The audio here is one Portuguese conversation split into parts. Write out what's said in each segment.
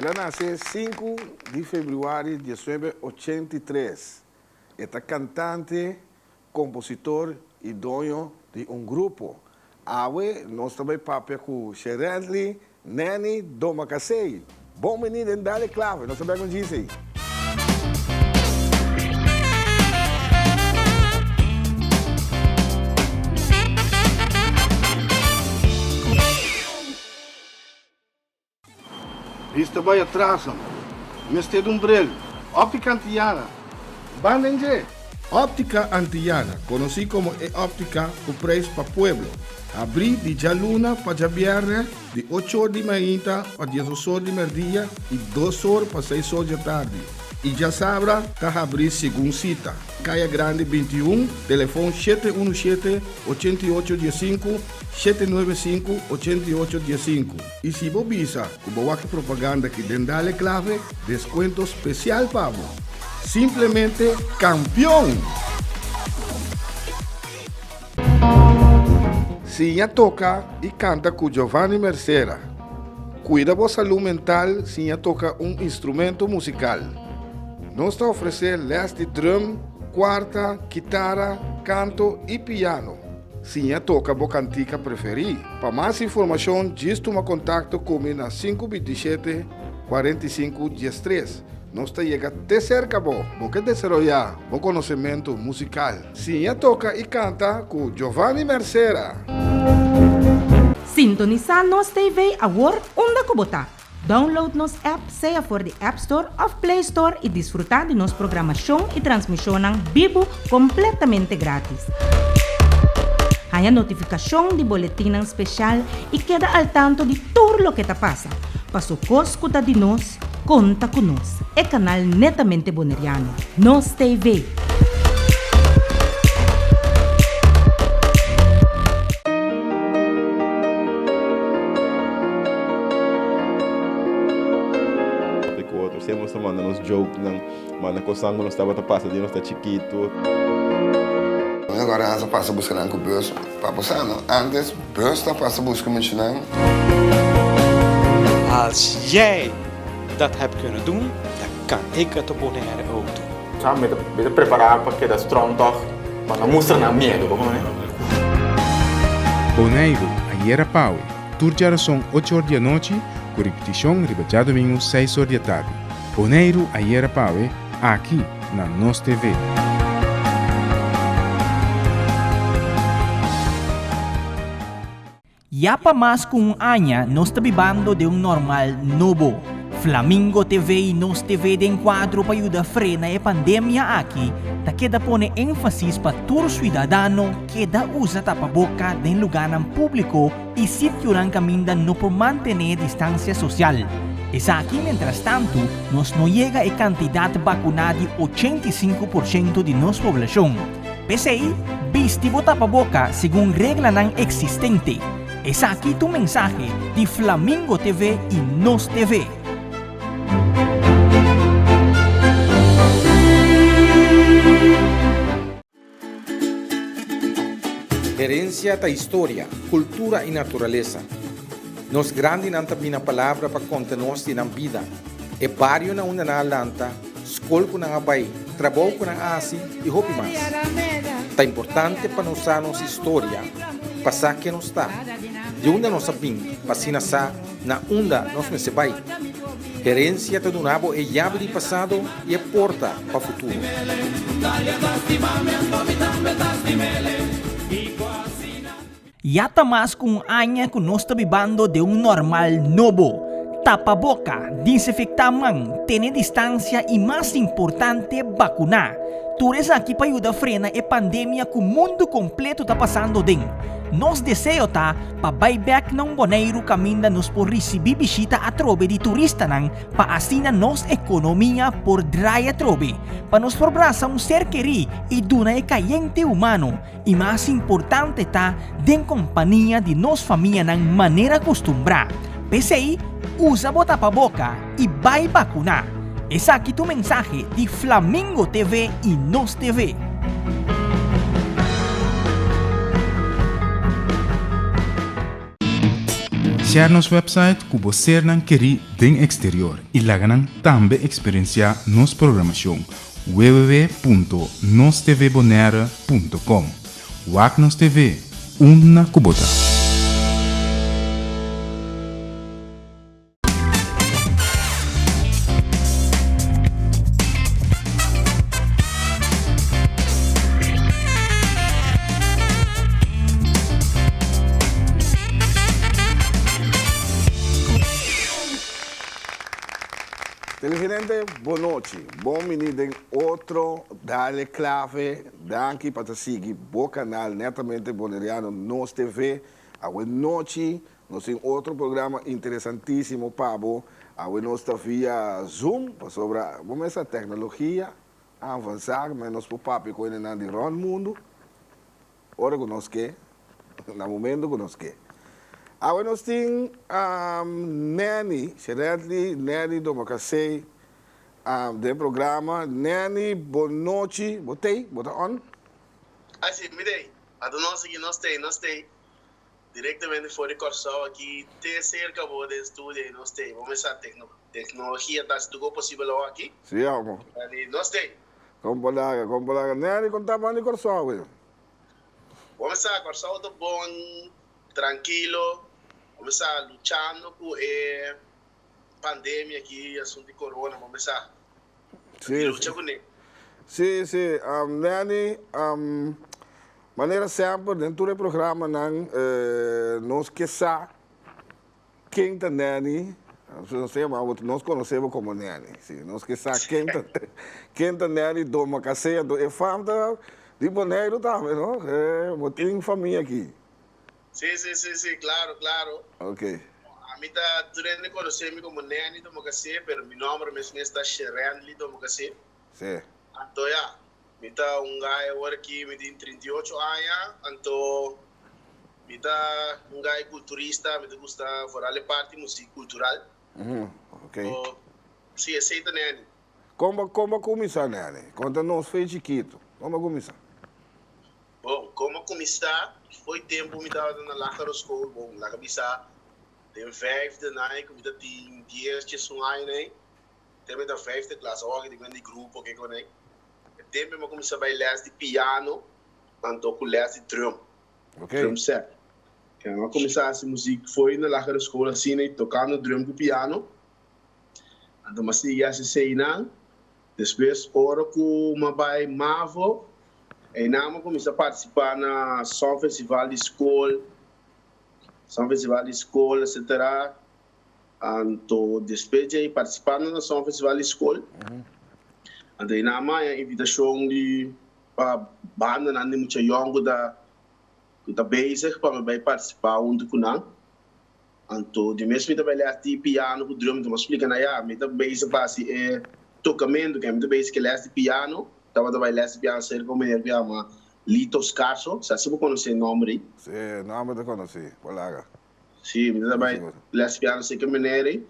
Ela nasceu 5 de fevereiro de 1983. É cantante, compositor e dono de um grupo. Awe, nós também papel com Xerendli, Neni, Doma Casei. Bom menino, dá-lhe clave, nós sabemos disso aí. Isto vai atrás, mas tem um brilho. Óptica Antillana. Bandenge. Óptica Antillana, conhecida como óptica com preço para pueblo. Abri de Jaluna para viernes, de 8 horas de manhã para 10 horas de meio-dia e 2 horas para 6 horas da tarde. E já sabra, está abrir segunda cita. Caia Grande 21, telefone 717-8815, 795-8815. E se você visa, como a propaganda que dentro clave, desconto especial para você. Simplesmente campeão! Sinha toca e canta com Giovanni Mercera. Cuida da saúde mental, Sinha toca um instrumento musical. Nós está oferecendo les de drum, quarta, guitarra, canto e piano. Sinha toca a cantica preferida. Para mais informação, diz toma contato comigo na 527 45 13. Nós está chegando até cerca, porque desenvolver o conhecimento musical. Sinha toca e canta com Giovanni Mercera. Sintonizar nos TV agora onde kubota. Download nos app, seja por the App Store ou Play Store e desfrutar de nossa programação e transmissão vivo completamente grátis. Há notificação de boletim especial e queda al tanto de tudo o que está passando. Passo escuta de nós, conta com nós. É canal netamente boneriano. Nos TV. Sempre nos manda nos jokes, manda coçando quando estava passando, nós está chiquito. Agora nós passa buscando com o bus para passar, não? Antes, o bus está passa buscando muito, não? Als jij dat hebt kunnen doen, dan kan ik het op Bonaire ook doen. Ja, met preparar para que da strong toch, maar dan moest er naar medo, gewoon. Bonaire, ayer Pau, turjar son 8 horas da noite, com repetição ribajado domingo 6 horas da tarde. Bonaire, ayer Pau, aqui na Nos TV. Ya pa mas kung anya, nos tabibando de un normal novo. Flamingo TV e Nos TV de enquadro para ayuda frena a pandemia aqui, ta queda pone énfasis para todo cidadano que da usa tapaboca de lugar ng público e sitio ng caminda no por mantener distancia social. Es aquí, mientras tanto, nos no llega a cantidad vacunada de 85% de nuestra población. PCI, vistivo tapaboca según regla ng existente. Es aquí tu mensaje de Flamingo TV y Nos TV. Herencia da história, cultura e natureza. Nos grande nanta bina palavra para conta-nos de nam vida. E barrio na una na lanta, escola ko na abay, trabalho ko na asi e hopi mas. Ta importante para nos nossa história, passar que nos está. De onde nós sabim, passina sa, na onda nós me sebay. Herencia do nabo é llave de passado e é porta para o futuro. Yata mas kung anya kung nos tabibando de un normal novo. Tapaboca, desinfectamang, tener distancia e mais importante, vacunar. Tures aqui para ayudar a frena a pandemia que o mundo completo está passando din. Nos deseo ta pa buyback ng Bonaire caminda nos por receber bisita a trobe de turista nang pa asina nos ekonomiya por draya trobe. Pa nos forbrasa un ser queri e duna e kayente humano. E mais importante ta den compañía de nos familia ng manera costumbra. PCI, usa botapaboca e vai vacunar. Es aquí tu mensaje de Flamingo TV y Nos TV. Visitar nosso website que você não quer den exterior e lá também experienciar nossa programação www.nostvbonaire.com. Wagnos TV, una kubota. Televidente, boa noite. Bom menino em outro Dale Clave, danke para seguir o canal netamente boneriano Nos TV. A boa noite, nós temos outro programa interessantíssimo para você. A nós está via Zoom, sobre essa tecnologia avançar, mas nós podemos com ele na do mundo. Ora que nós quer, no momento que nós quer. Agora nós temos Nani, Nani do Macacei, do programa. Nani, boa noite. Botei? Bota on? Assim, me dei. A do nosso aqui, nós temos. Diretamente fora de Corsol aqui, tem cerca do estúdio, nós temos. Vamos ver se a tecnologia está tudo possível aqui. Sim, amor. Nós temos. Como Nani, contava de Corsol, velho. Vamos ver, Corsol está bom, tranquilo. Vamos a luchando com a pandemia aqui, assunto de corona, vamos a luchar com ele. Sim. Nani, maneira sempre, dentro do programa, nós que sa quem está Nani, nós conhecemos como Nani, sim, nós que sa quem está Nani do Macacei, é família de Bonaire também, não? Tem família aqui. Sim, claro. Ok. A mim está durante conhecer-me como Nani do Macacei, mas meu nome mesmo está Sherenli do Macacei. Sim. Então, me está gajo agora aqui, me tem 38 anos, então, me está gajo culturista, me gusta fazer parte música cultural. Ok. Sim, aceita Nani. Como começar, Nani? Quando nós fez chiquito, como começar? Bom, como começar? Foi tempo me estava na Lacaro School, bom, lá começar, tem 5 né, que me tem 10 que são aí, né? Tem da 5 classe, agora tem de grupo, que com né? Tempo eu comecei a bailar de piano, então com les de drum. Ok. Drum set. Eu comecei a fazer música, foi na Lacaro School assim, né, tocando drum com piano. Então mas ia se cena, depois hora com uma baile Mavo. E nós comecei a participar na São Festival de Escola, etc. Então, depois de participar na São Festival de Escola, então, nós a invitação de banda, não tem muito longo da basic para participar junto com nós. Então, de mesmo que eu trabalhar de piano, com drum, eu explico na eu basic para tocamento, que é muito basic que é de piano. Estava trabalhando de piano cerca como ele chama Lito Scarso, você vai conhecer o nome aí? Sim, o nome eu conheci, colega. Sim, eu trabalhando de piano cerca maneira,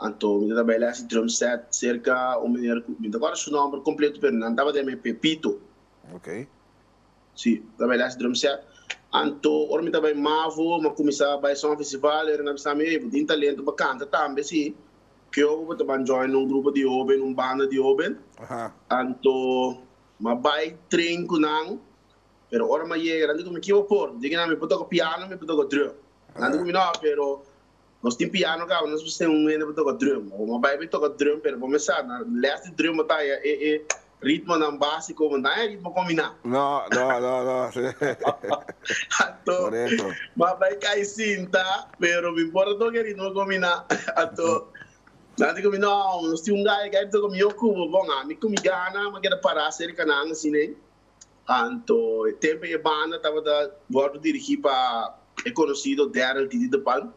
então eu trabalhando de drum set cerca o maneira, eu agora o nome completo, mas não estava também Pepito. Ok. Sim, trabalhando de drum set. Então, eu também Mavo, mas comecei a fazer um festival, eu não sabia, eu tinha talento para cantar também, sim. Que eu vou join num grupo de Oben, banda de Oben. Então, mas vai treino com nang, pero ora mas chega, não como que eu por, diga na me toco piano, me toco drum. Não como não, pero nós tem piano cá, nós temos menino toco drum. Mas vai me toco drum, pero começar na last drum tá ritmo não básico, mas não é ritmo combinar. Não. Então, mas vai cair cinta, pero me importa que ritmo combinar. Então Nanti kami nós tínhamos gajo que toca meu cubo, bom, a mim comi gana, mas quero parar cerca não assim né. Então, tempo a banda estava da bordo dirigir para é conhecido Daryl Titi de Pan.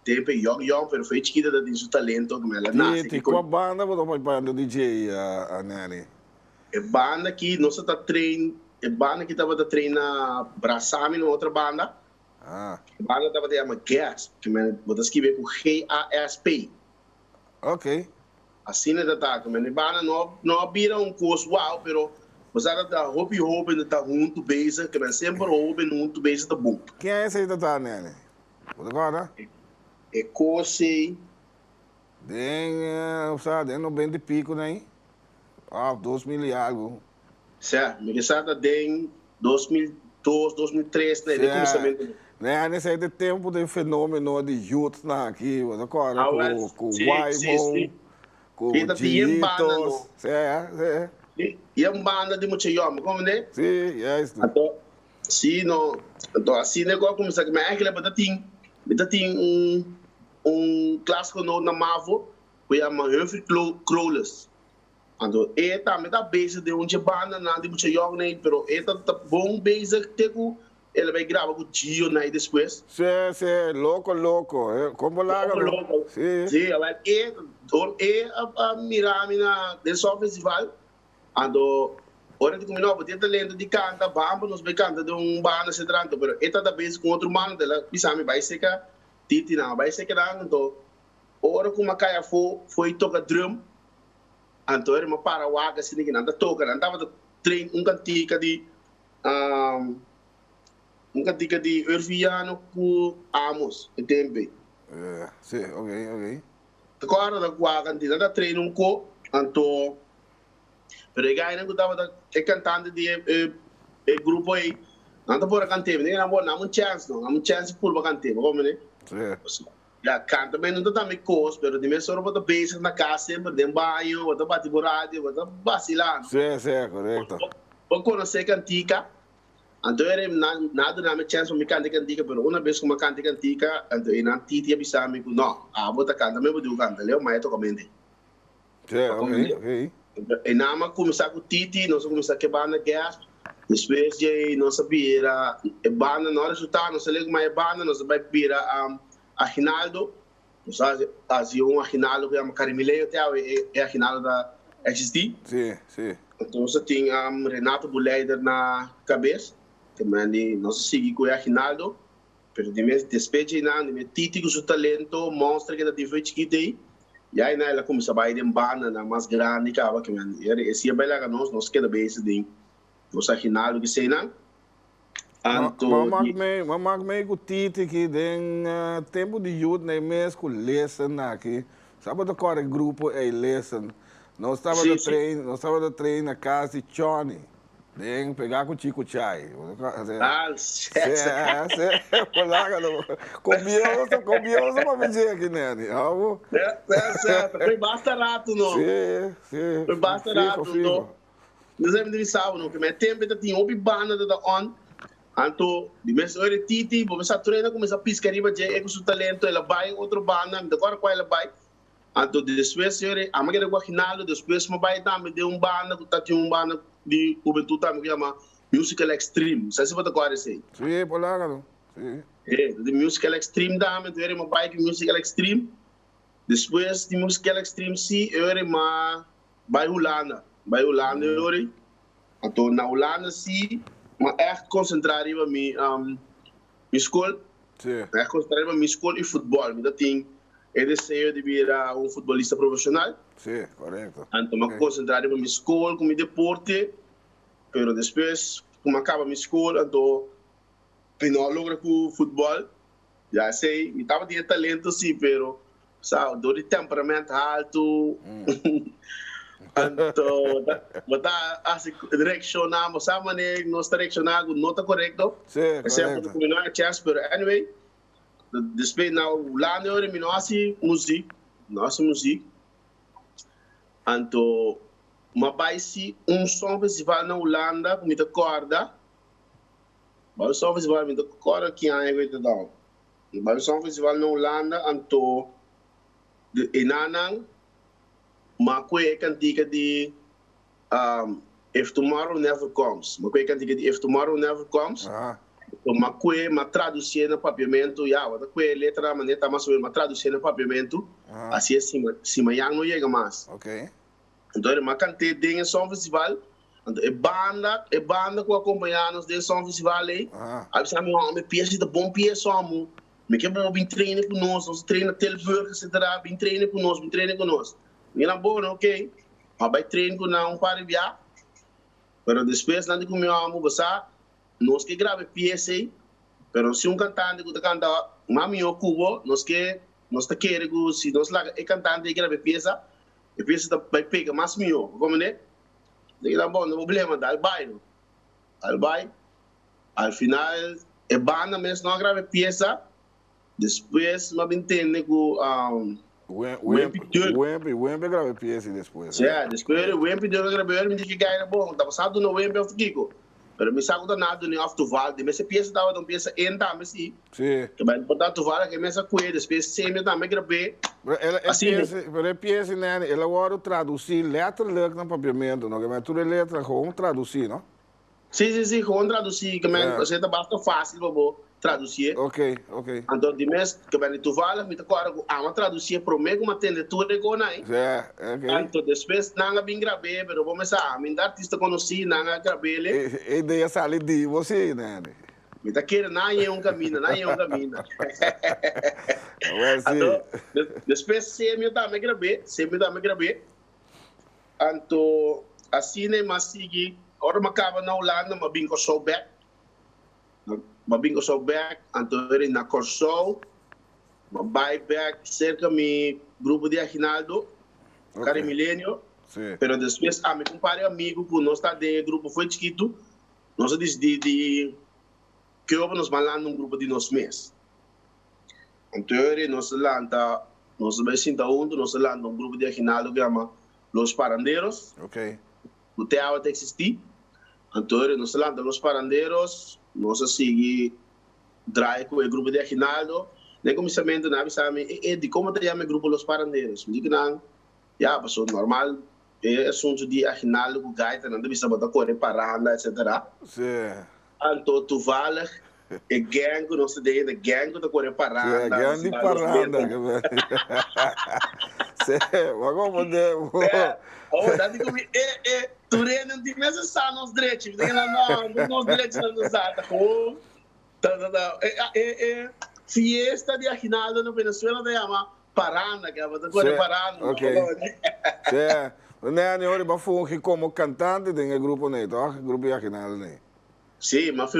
Tempo young, pero foi chiquita da tem seu talento como ela nasce. E qual banda você vai para DJ a Nani? É banda que nós está trein, é banda que estava da treina Brasami na outra banda. A banda estava de uma Gas, que você escreve com GASP. Ok. Assim é da tá, mas banda não vira curso uau, pero mas era da hobby da junto base, que sempre hobby junto base tá bom. Quem é esse aí da tá, Nani? Você agora? é coce. Den 90 e pico, né? 2000 e algo. Certo, me pensava em 2002, 2003, né? De começamento. Né, nesse tempo de fenômeno de youth aqui, agora com o Waimo, com o Gitos. E a banda de muito homem, como né? Sim, é isso. Então, assim, negócio começa a me aquele bota tem clássico na Mavo, que é uma Humphrey Crawlers. Então, também tá base de banda na de muito homem, né? Pero tá bom base que ele vai gravar com o Gio né, depois. Sim, louco. Como lá, louco. Sim, ela a mirar na desse festival. Ando, ora de combinar, botar talento de canta, vamos nos canta de banda se trata, pero esta da vez com outro mano dela, pisami vai ser que Titi não, vai ser que não, então, ora como a caia foi tocar drum, então era uma paraguaga assim que nada toca, andava trein cantica de Urviano com Amos, entende? Sim, ok. Agora da guaga cantina treino com, então pero el guy estaba cantando de grupo aí. Não tá por cantar, nem não chance por cantar, como né? Já canta bem, não tá também coisa, pero de mesmo bota base na casa, sempre de banho, bota bate por rádio, bota vacilando. Sim, correto. Por conhecer cantica, então era nada na minha chance me cantar cantica, pero uma vez que eu cantar cantica, então eu não tinha avisado me que não, bota canta, mesmo de canta, leu, mas eu tô comendo. Sim, ok. E nama começar com o Titi, nós começamos a quebrar na gas, depois de nós sabia a banda, na hora de chutar, nós sabemos mais banda, nós vai virar a Rinaldo, nós fazíamos a Rinaldo que é uma Carimileio até a Rinaldo da XD. Sim. Então nós tem Renato Buleider na cabeça, também nós seguimos com a Rinaldo, mas depois de Titi com seu talento, mostra que é diferente que tem. E aí, ela começou a ir em banda, na mais grande, que esse é bem legal, nós queremos ver esse ding. Nós afinal que sei não. Mas meio que Titi que tem tempo de youth, né, mesmo com lesson aqui. Sabe do qual grupo é lesson? Nós estava de treino na casa de Johnny. Tem que pegar com o Chico Chai. Combioso para dizer aqui, né? Certo. Foi basta rato, não? Sim. Foi basta rato, não? Nós devemos saber, não? Que meu tempo tinha uma banda da on. Então, de mesmo hora Titi, vamos a treinar, começa a piscar riba, já com seu talento, ela vai outra banda, agora qual ela vai. Então, depois, a maneira que final, depois, vai dar de banda, que tinha banda de juventude também que chama Musical Extreme. Sabe se você agora sei? Sim, por lá, não. Sim. De Musical Extreme também, eu era uma bike Musical Extreme. Depois de Musical Extreme, sim, eu era uma vai Holanda, eu era. Então, na Holanda, sim, mas echt concentrado em minha escola. Sim. Echt concentrado em minha escola e futebol. Eu tinha desejo de virar futebolista profissional. Sim, correto. Então, eu concentrado em minha escola, com meu deporte. Pero depois, como acaba minha escola, então, não logra com o futebol. Já sei, eu estava de talento, sim, pero, sabe, dor de temperamento alto. Então, botar assim, direcionar, sabe, maneira, nós direcionar, não está correto. Sim, correto. Não é chance, pero, anyway, depois, lá na hora, nós música. Então, mas vai som festival na Holanda, com muita corda. Vai som festival com muita corda que é que dá. Vai som festival na Holanda, então e nanang makwe cantica de If Tomorrow Never Comes. Makwe cantica de If Tomorrow Never Comes. Makwe ma traduzir no papiamento, já, outra coisa letra maneta mais ou menos traduzir no papiamento. Assim se amanhã não chega mais. Ok. Então, eu cantei dentro do som festival. Então, é banda que acompanha-nos dentro do som festival aí. Aí, sabe, me peça de bom peça, amo. Me quebra bem treino com nós treina Telburg, etc. Bem treino com nós. Me lá bom, ok. Mas vai treino com nós, para viajar. Mas depois, nada com meu amo, você, nós que grava peça aí. Mas se cantante que canta, mami o cubo, nós que nós tá querendo se nós lá é cantante que grava peça tá vai pegar mais mil, como né? Daí tá bom, não problema, dá bairro. Al final é banda mesmo não grava peça, depois não entende que O Wemp grava peça depois. Depois o Wemp deu gravar, me disse que ganha bom, tá passado no Wemp of Kiko. Pero me saco danado nem off to Valde, mas essa peça tava uma peça entra, mas sim. Sim. Que vai botar tu Valde que mesa com ele, depois sempre também gravei. Ela peça, né? Ela agora traduzir letra no papiamento, não? Mas tudo é letra com traduzir, não? Sim, com traduzir, que você tá bastante fácil para traduzir. Ok. Então, de mês, que vai tu Valde, me tá agora uma traduzir para mim como atende tudo é com aí. Ok. Então, depois não bem gravei, mas vou começar, me dá artista conhecido, não gravei ele. A ideia sale de você, né? Me tá querendo, não é um caminho. Então, depois sempre também gravei. Então, assim nem mais seguir. Ora acaba na Holanda, mas bingo show back. Então ele na Corso, buy back cerca mi grupo de Aguinaldo, Cari Milênio. Pero depois me compare amigo que nós tá de grupo foi chiquito, nós decidi que eu nos malando um grupo de nós mesmos. Então ele nós lanta, nós vai sentar junto, nós lanta um grupo de Aguinaldo que chama Los Parandeiros. O teatro até existir. Então ele nós lanta Los Parandeiros, nós seguir drive com o grupo de Aguinaldo. Nem começamento na avisame, de como te chama o grupo Los Parandeiros? Me digo não, já passou normal. É assunto de Aguinaldo com gaita, não deve saber da cor, paranda, etc. Então tu vale é gang, não se dê de gang da cor paranda. Gang de paranda. Vamos poder. Dá-te comigo, tu não tem mesmo só nos direitos, não nos direitos não nos dá, fiesta de Aguinaldo na Venezuela se chama paranda, que é a cor paranda. Né, ora ba fungi como cantante do grupo neto, grupo Aguinaldo né. Sim, mas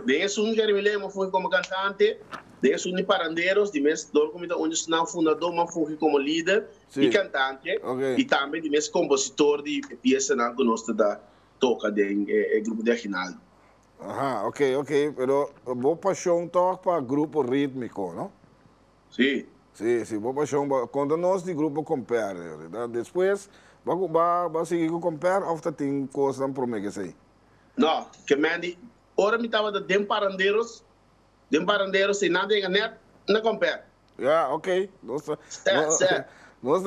desde um que me lembro fui como cantante, desde um parandeiros, de mês do comité onde não fundador, mas fui como líder e cantante, e também de mês compositor de peça na conosco da toca do grupo de Aguinaldo. Ok, pero boa paixão toca para grupo rítmico, não? Sim, boa paixão quando nós de grupo compare, depois vai seguir com compare ou tem coisa não promete aí? Não, que mande, ora me tava de parandeiros sem nada em net, não compare. Ok, nossa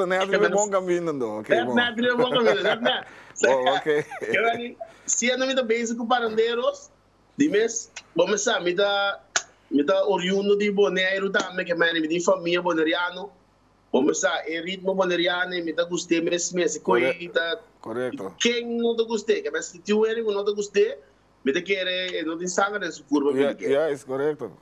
net é bom caminho, não? Ok, bom. Net é bom caminho, Ok. Se não me dá bem com parandeiros, de mês, vamos lá, me dá oriundo de Bonaire também, que me dá família boneriano. Vamos lá, em ritmo boneriano, me dá gostei mesmo, correto. Quem não te gostei, que se tu não te gostei, me dá querer, não tem sangue nessa curva. É correto.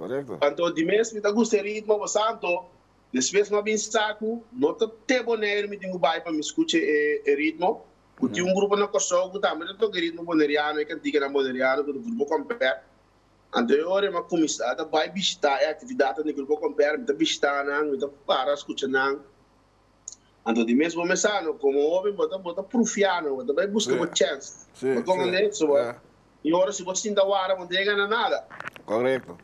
Então, de mês, me dá gostei ritmo, santo, depois não bem saco, não te Bonaire, me tem um bairro para me escutar ritmo. Tinha um grupo na Kosovo que também não ritmo boneriano, que antiga na boneriano, que o grupo compete. Anterior, eu comecei a visitar a atividade do grupo compete, me visitar, me para escutar. Então, de mesmo começando, como homem, bota profiano, vai buscar uma chance. Como e agora, se você não dá não tem nada. Correto.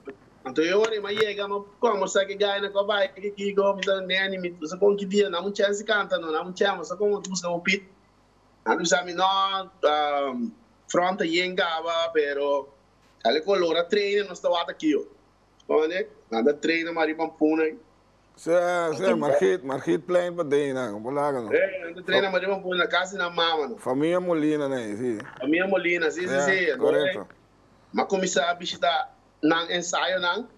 Então, eu chega, como você que ganha, que vai, que go, me dá nem, você com que dia, não chance de cantar, não chance, você como busca um pit. Antes a mim não fronta yengava, pero ali colora treina não estava aqui, olha, nada treina maripan punai. Marquit plain para dentro, como lá não. Nada treina maripan punai na casa na mama. Família Molina, né? Sim. Família Molina, sim. Correto. Mas começar a visitar não ensaio não,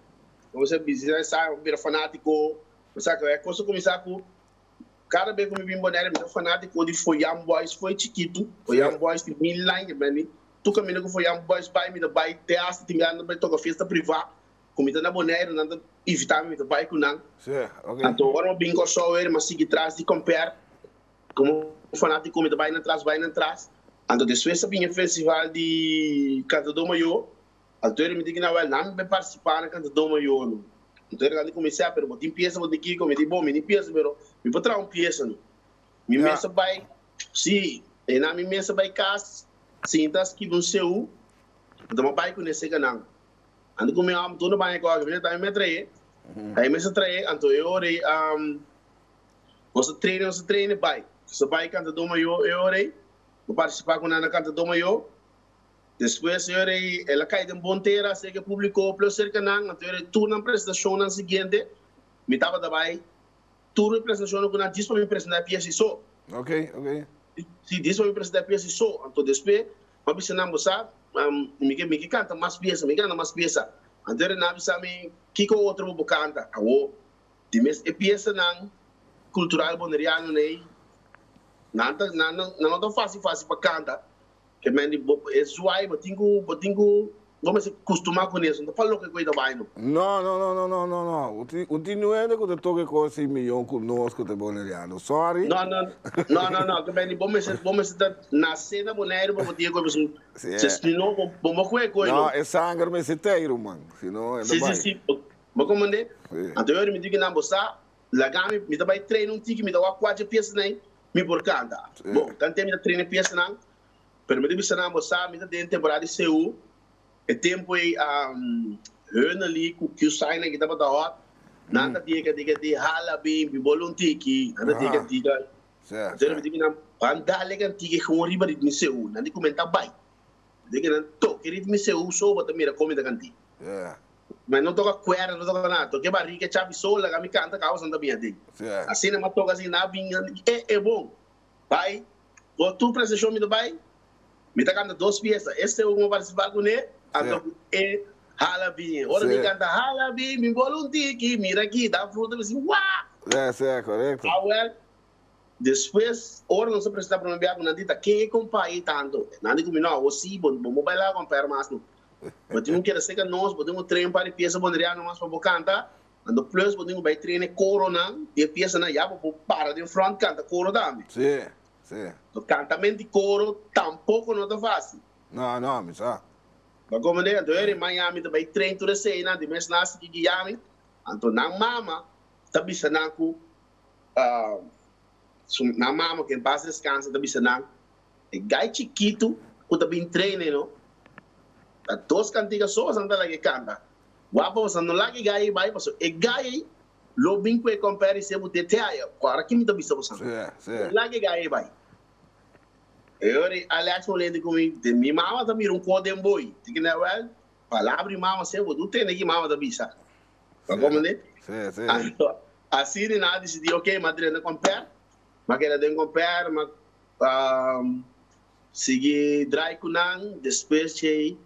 você visitar ensaio, vira fanático, você que é coisa começar com cada vez que eu vim Bonaire, eu fanático de Foyam Boys, foi chiquito. Foyam Boys de Milan, tu caminho com Foyam Boys, vai me dar teatro, tingando, vai tocar festa privada. Comida na Bonaire, não evitar me dar vai com não. Então, agora eu vim com só ele, mas sigo atrás de comprar. Como fanático, me dar vai na trás. Então, depois eu vim no festival de Cantador Maior. Então, ele me disse que não vai participar no Cantador Maior. Então eu comecei a perguntar, tem peça, vou ter que comer, bom, me peça, pero me vou trazer uma peça, não. Me mesa vai, sim, e na minha mesa vai casa, sintas que não seu, então vai conhecer que não. Ando com meu amo, tudo bem com a minha, tá me trair, aí me trair, então eu orei, você treina, vai, você vai cantar do maior, eu orei, vou participar com a canta do maior. Depois eu orei, ela cai de Bonteira, sei que publicou para o cerca não, então eu orei tudo na apresentação na seguinte, me estava também, tudo na apresentação com a diz para me apresentar a peça só. Ok. Se diz para me apresentar a peça só, então depois, para me ensinar a me canta mais peça, então eu não sabe que outro vou cantar, de mes é peça não cultural boneriano nem, não tão fácil para cantar. Que meni é suai, botingo, vamos acostumar com isso. Não falo que coisa vai não. Não. O tino é que eu toque com esse milhão conosco de boneriano. Sorry. Não. Que meni vamos na cena boneiro para botar com isso. Se não, vamos com coisa. Não, é sangue meseteiro, mano. Se não, é sim. Mas como é? Então eu me digo na bolsa, lagami, me dá treino um tique, me dá quatro peças nem, me por canta. Bom, cantei me dá treino peças não. Pero me disse na moça, me dá temporada de CU, é tempo aí ali com que o sai na que tava da hora, nada diga de hala bem, voluntiki, nada diga. Certo. Então me diga na bandale que antiga com riba de CU, nada comenta bem. Diga na to, querido me CU só bota mira comida canti. Mas não toca cuerda, não toca nada, toque barriga, chave sola, que me canta causa da minha dele. Assim não toca assim na vinha, é bom. Vai, vou tu para esse show me do vai. Me tá cantando duas peças. Este é um participar com ele. Então, é halabim. Ora, me canta halabim, me voluntique, mira aqui, dá fruta, me assim, uau! É, correto. Depois, ora, não se apresenta para uma viagem, não dita, quem é companhia tanto? Nada comigo, não, você, vamos bailar com a mas não. Mas tem um que ser que nós, podemos treinar para peça, boneriano, mas para cantar. Quando plus, podemos vai treinar coro, não, e peça, não, já, para de frente, canta coro também. Sim. O cantamento de coro tampouco não é fácil. Não, mas Mas como eu estou em Miami, também treino toda cena, de mês nasce que Guiame, então na mama, também se não na mama, quem passa descansa, também se não, é gai chiquito, que também treina, não? Há duas cantigas só, você não está que canta. Guapa, você não lá que gai vai, é gai, lo bem que compare se você tem aí, agora que me também está você. Lá que gai vai. Eu aliás olhando comigo, de minha mama também um codem boi, que não é palavra de mama se você tem que mama da bisa. Como né? Sim. Assim de nada decidi, ok, Madrid não compare, mas que ela tem compare, mas seguir dry kunang, depois chei,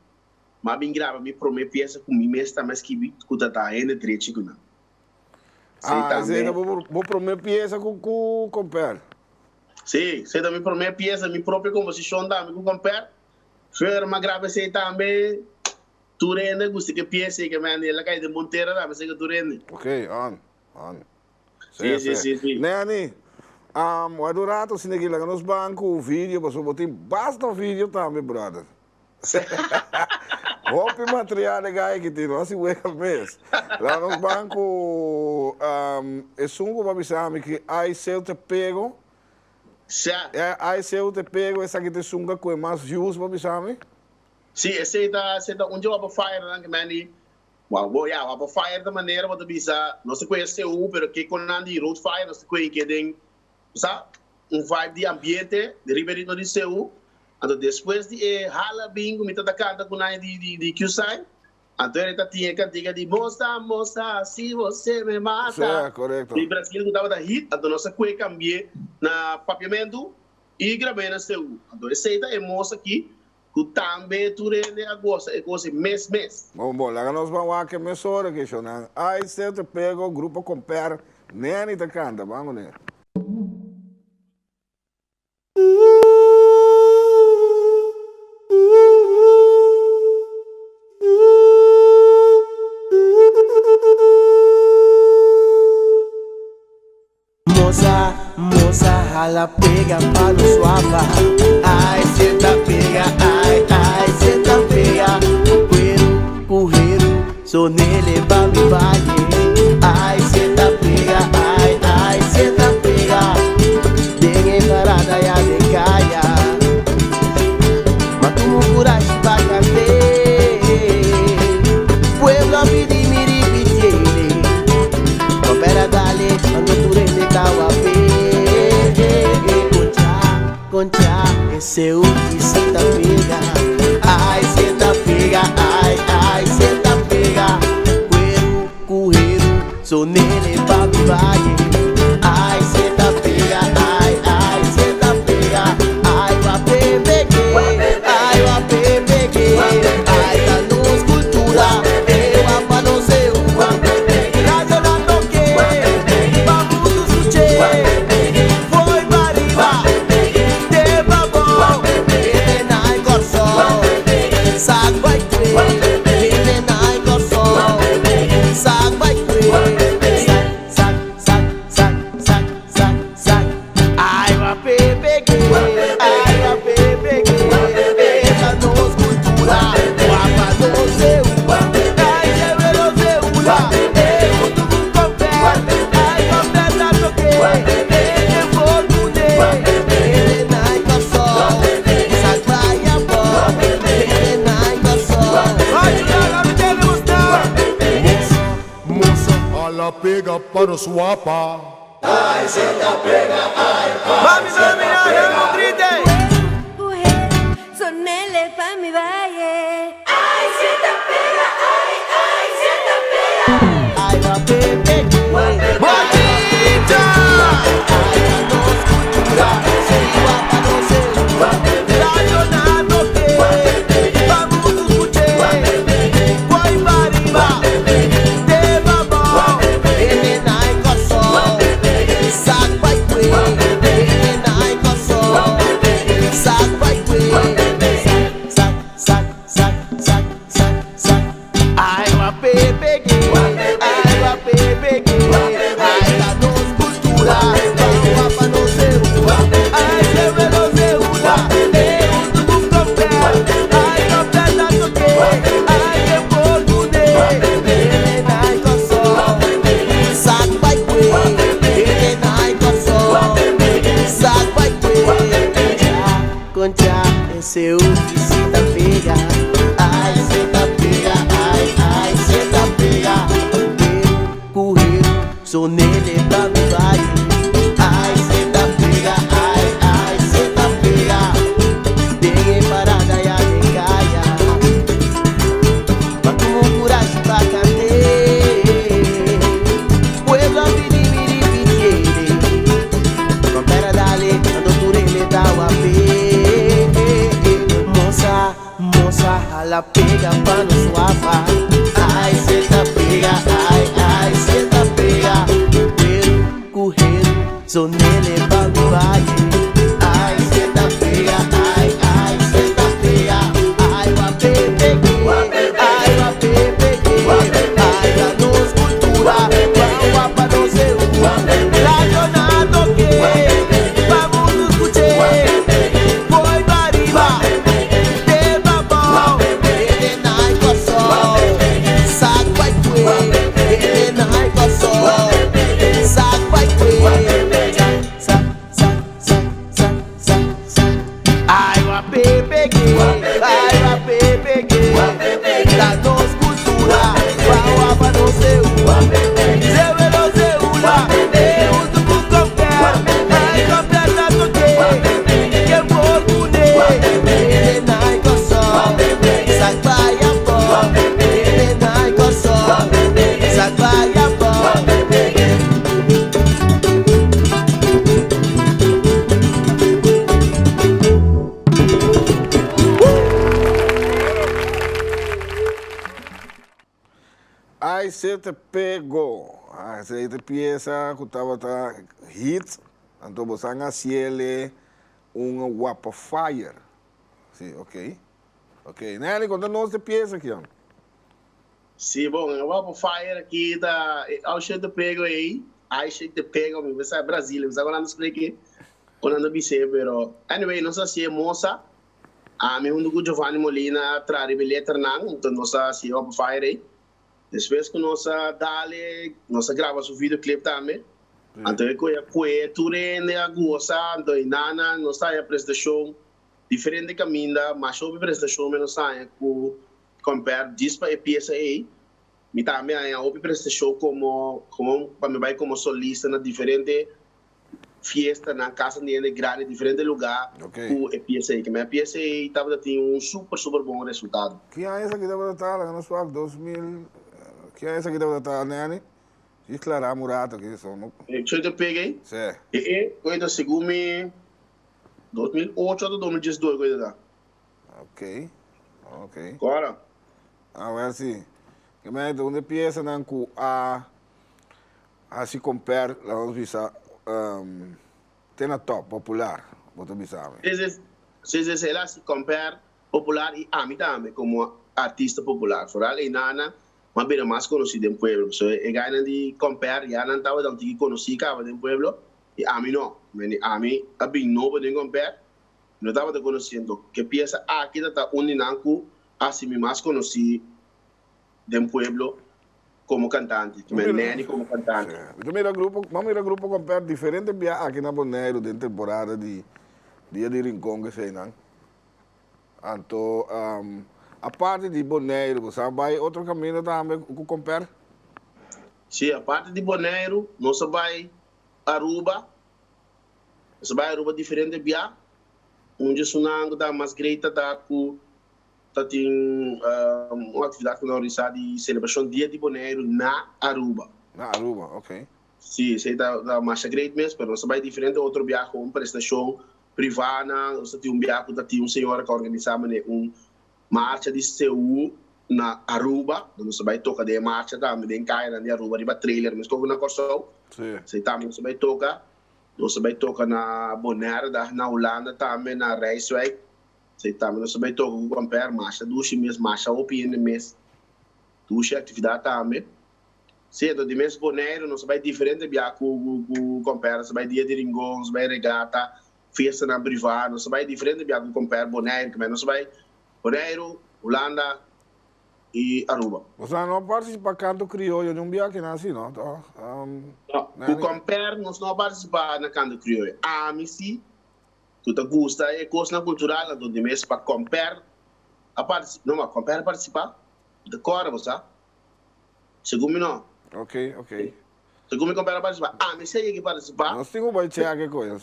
mas bem grave, me promete peça com mim mesmo, mas que cuta tá ainda trecho kunang. Vou prometer peça com compare. Sim, você também promete peça, minha própria composição também com compare. Foi uma grave sei também, tu rende, gosta que peça que me ela cai de Monteira também, sei que tu rende. Ok, on. Sim. Nani, o durato se neguila nos bancos, o vídeo, mas eu botei bastante vídeo também, brother. Roupa material legal que tem, não se uega mesmo. Lá nos bancos, é sungo para avisar que aí se eu te pego, aí se eu te pego, essa que te sunga com mais views para avisar me? Sim, esse é onde eu vou fire, né, que mani, eu vou fire da maneira para avisar, não se conhece o pero que com Nandi road fire, não se conhece que tem, sabe, vibe de ambiente, de Riverino de Seu. Então, depois de hala bingo, me tá cantando com a de Q-Sign. Então, ele tinha cantiga de moça, se você me mata. Correto. E Brasil que tava da hit, então nossa cueca cambiei na papiamento e gravei na seu. Então, esse é moça aqui, que também tu rende a gosta, é coisa mês. Bom, lá nós vamos aqui, emissora que chama. Aí você te pega o grupo compare, nem te canta, vamos né? Moça, rala, pega para no suava. Ai, senta, pega, ai, senta, pega. Correiro, sou nele, vai. seu que cê tá pega. Ai, cê tá pega, ai, cê tá pega. Cuero, correiro, sou nele pra me vague. Ai, cê tá pega, ai, cê tá pega. Ai, o AP peguei, ai, o AP peguei. Ai, tá nos cultura, eu apa no seu. Radio na toquei, vamos do suche. Foi mariva, te babão. Ele nai corso, sag vai crer. Ele nai corso, sag vai crer. Ai, o AP peguei, ai, o AP peguei. Eita nos cultura, o apa no seu. Ai, eu seu lá, eu do café. Ai, café na toquei, ele vou mudei. Ele nai corso, sag vai a bom. Ele nai corso. Ai, não me deve mostrar. Moça, ela pega para o suapa. Ai, cê tá pega, ai, Mami, mami, no grite. Sonele pa mi valle. Ay, se te pega, ay, se te pega. Ai, o AP peguei. Bonita! Ai, a nos cultura, se o apa no seu. Radio na toquei, vamos do suche. Foi mariva, te babão. Ele nai corso, sag vai crer. Ele nai corso, sag vai crer. Sag. Ai, o AP peguei, ai, o AP peguei. Ai, tá nos cultura, o apa no seu. Ai, seu no seu lá, eu do café. Ai, café na toquei, ai, eu vou mudei. Ele nai corso, sag vai crer. Ele nai corso, sag vai crer. Concha, é seu que se tá pega. Ai, cê tá pega, ai, cê tá pega. Correiro, sou nele pra me vai. Ai, cê tá pega, ai, cê tá pega. Peguei parada e a caia. Mas como coragem pra cantar. Pueblo biribiri. Compera dale, ando por ele da UAP. Moça, ela pega pra no suapa. Ai, cê tá pega, ai, cê tá pega. Correiro, sou nele pra me vai. Ai, cê tá pega, ai, cê tá pega. Ai, o AP peguei, ai, o AP peguei. Ai, tá nos cultura, o apa no seu. Radio na toquei, vamos do suche. Foi mariva, te babão. Ele nai corso, sag vai crer. Ele nai corso, sag vai crer. Ai, o AP peguei, ai, o AP peguei. Tá nos cultura, o apa no seu. Seu no seu lá, eu do café. Ai, café na toquei, eu vou mudei. Ele nai corso, sag vai a bom. Ele nai corso, sag vai a bom. Ai, cê te pegou. Ai, cê te pieza que estava hit. Então você haciele Wapa Fire. Sim, ok. Ok. Nelly, conta-nos de pieza aqui, ó. Sim, bom, o Wapa Fire aqui da... Ao cheio de pego aí. Ai, cheio de pego, você é Brasília. Você agora não explique. Quando não sei, pero... Anyway, não sei se é moça. Me junto com Giovanni Molina, trazer letra não. Então, nós assim, Wapa Fire aí. Depois que nós dale, nós gravamos o videoclipe também. Então, eu turene a goza, então, nana, nós está a apresentação diferente caminho, mas sobre a apresentação, nós está a comparar dispa e peça aí. E também a apresentação como para me vai como solista na diferente fiesta na casa dele grande, diferente lugar, com a PSA, que a PSA estava tendo super bom resultado. Que ano é essa que estava estar, no SWAC 2000, que ano é essa que estava estar, né? E claro, a Murata, que são. Eu te peguei? Sim. E coisa segundo 2008 ou 2012, coisa da. Ok. Agora. A ver se. Que me onde pieza não com a se compara, vamos visar, tem na top popular, vou visar. Se ela se compara popular e a mim também como artista popular, foral e nana, mas bem mais conhecido em pueblo. So e ganha de compara, já não estava tão que conheci cava em pueblo e a mim não, a mim a bem novo de compara, não estava te conhecendo que pieza aqui está uninanco assim me mais conheci de pueblo como cantante, Neni como cantante. Vamos ir a grupo comprar diferentes viajes aqui na Bonaire de temporada de Dia de Rincón que sei não. Então, a parte de Bonaire, você vai outro caminho também com comprar? Sim, a parte de Bonaire, nós vai Aruba, diferente viagem, onde sunang da mais greita da com tem uma atividade que nós realizamos de celebração Dia de Bonaire na Aruba. Na Aruba, ok. Sim, sei da marcha great mesmo, mas nós vai diferente outro viagem, uma prestação privada, nós tem viagem que tem senhora que organizava uma marcha de Seul na Aruba, nós vai tocar de marcha também, em Caira, na Aruba, de trailer, mas como na Corsol, sei também nós vai tocar na Bonaire, na Holanda também, na Rijswijk. Sei também, nós também tocamos com comprar marcha, duas mesmo, marcha OPN mesmo, duas atividades também. Sei, do mês Bonaire, nós vai diferente viajar com comprar, nós vai dia de Rincón, nós vai regata, festa na privada, nós vai diferente viajar com comprar Bonaire, nós vai Bonaire, Holanda e Aruba. Você não participa canto crioulo, não viaja assim, não? Com comprar, nós não participamos na canto crioulo. A mim sim. Tu te gusta é coisa cultural onde mesmo para comprar não comprar participar de cor você segundo não ok segundo comprar participar mas sei que participar não sei vai chegar que coisa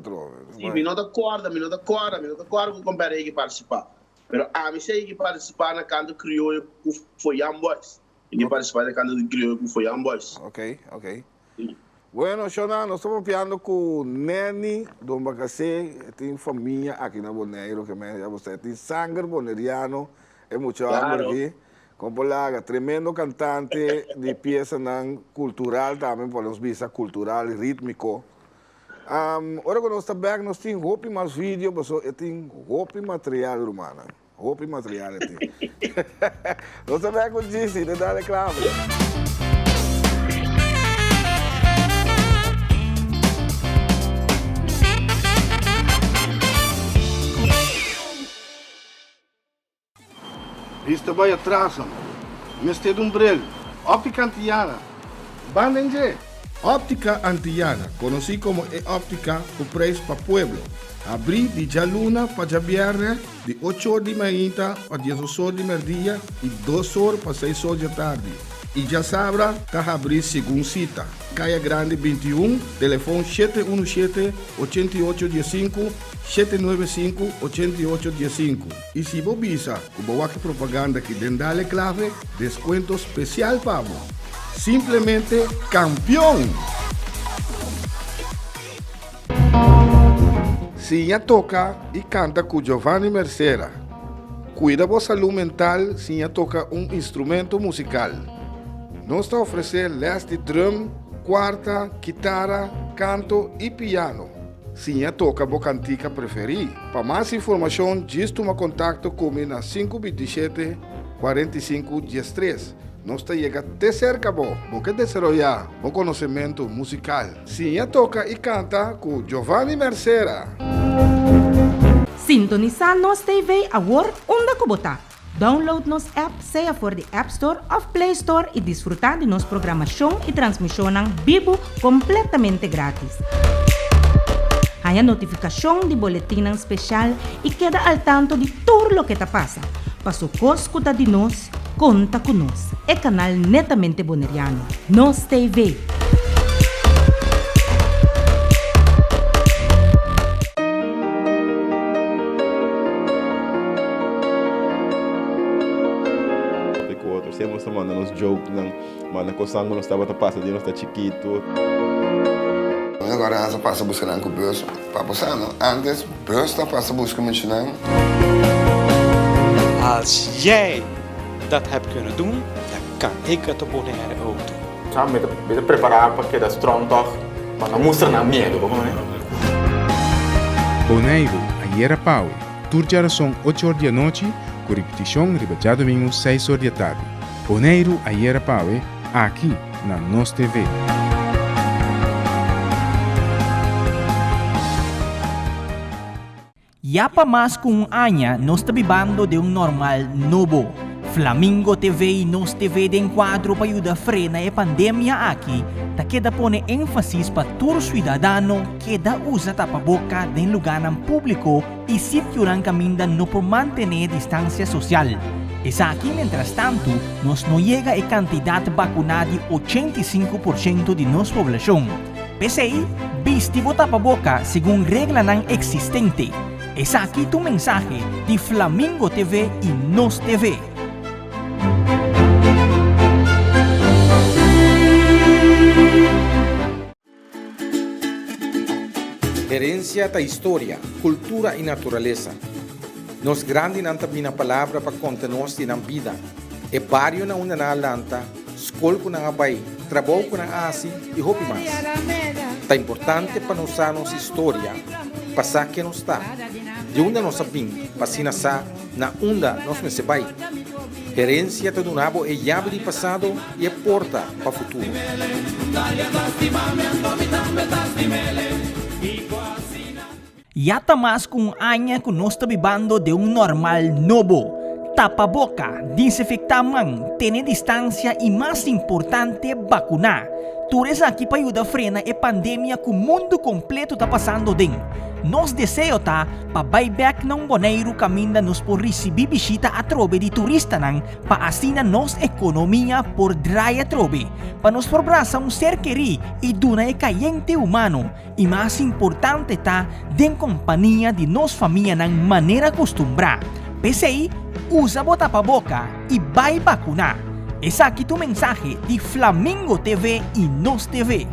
trovo sim me não da cor com comprar que participar pero mas sei que participar na canto crioulo com foi boys e participar na canto crioulo com foi boys ok Bueno, Shona, nós estamos piando com Neni do Bacacé, tem família aqui na Bonaire, que já você tem sangue boneriano, é muito amor aqui. Como lá, tremendo cantante de peça cultural também, podemos ver cultural e rítmico. Agora que nós estamos bem, nós temos roupa mais vídeo, mas tem roupa material humana. Roupa material aqui. Nós estamos bem com o Gissi, de dar reclamo. Isto vai atrás, mestre de umbrello. Óptica Antillana. Bandenje. Óptica Antillana, conocido como óptica o preço para pueblo. Abri de Jaluna para viernes, de 8 horas de manhã a 10 horas de meio-dia e 2 horas para 6 horas da tarde. E já sabra, está abrir segundo cita. Caia Grande 21, telefone 717-8815, 795-8815. E se você visa, como a propaganda que dentro clave, desconto especial para você. Simplesmente campeão! Sinha toca e canta com Giovanni Mercera. Cuida da saúde mental, Sinha toca instrumento musical. Nós está oferecendo les de drum, quarta, guitarra, canto e piano. Sinha toca a cantica preferida. Para mais informação, diz toma contato comigo na 527-45-13. Nós está chegando até cerca, porque desenvolver o conhecimento musical. Sinha toca e canta com Giovanni Mercera. Sintonizar nos TV agora onde kubota. Download nos app, seja for the App Store ou Play Store e desfrutar de nossa programação e transmissão vivo completamente grátis. Há notificação de boletim especial e queda al tanto de tudo o que está passa. Para escuta de nós, conta com nós. É canal netamente boneriano. Nos TV. manda nos joke, manda coçando, nós estava passando, nós está chiquito. Agora essa passa buscando com o bus para passar, não? Antes, bus está passa buscando muito, não? Als jij dat hebt kunnen doen, dan kan ik het op Bonaire ook doen. Sabe, me preparar para que da strong toch, para não mostrar na medo, como é? Bonaire, ayer a Paue, turjara são 8 horas da noite, com repetição riba domingo 6 horas da tarde. Bonaire, ayer a Paue, aqui na Nos TV. Yapa mais com anya nos está vivendo de normal novo. Flamingo TV e Nos TV de enquadro para ajudar a frenar a pandemia aqui, ta queda pone ênfasis para todo cidadão que da usa tapa-boca de lugar público e sítio que caminha no por manter distância social. Es aqui, mientras tanto, nos não chega a quantidade vacunada de 85% de nossa população. PCI, viste o tapa-boca segundo regra não existente. Es aqui tu mensaje de Flamingo TV e Nos TV. Herencia da história, cultura e natureza. Nos grande não tem a palavra para contar-nos na vida. É barrio na una na lanta, escola na abai, trabalho na asi e hopi mais. É importante para nós a nossa história, passar que nos está. De onde nós sabemos, para sa na onda nós me sebai. Herencia do nabo é chave de passado e é porta para o futuro. Yata mais com anya que nós está vivendo de normal novo. Tapa-boca, desinfectar mão, ter distância e mais importante, vacunar. Tudo aqui para ajudar a frenar a pandemia que o mundo completo está passando dentro. Nos desejo para buyback ng Bonaire caminda nos por receber visita a trobe de turista nang para assim nos economia por dry a trobe. Para nos probraça ser querido e duna e cayente humano. E mais importante tá den companhia de nos família nang maneira acostumbrada. PCI, usa bota pa boca e vai vacunar. Es aqui tu mensaje de Flamingo TV e Nos TV.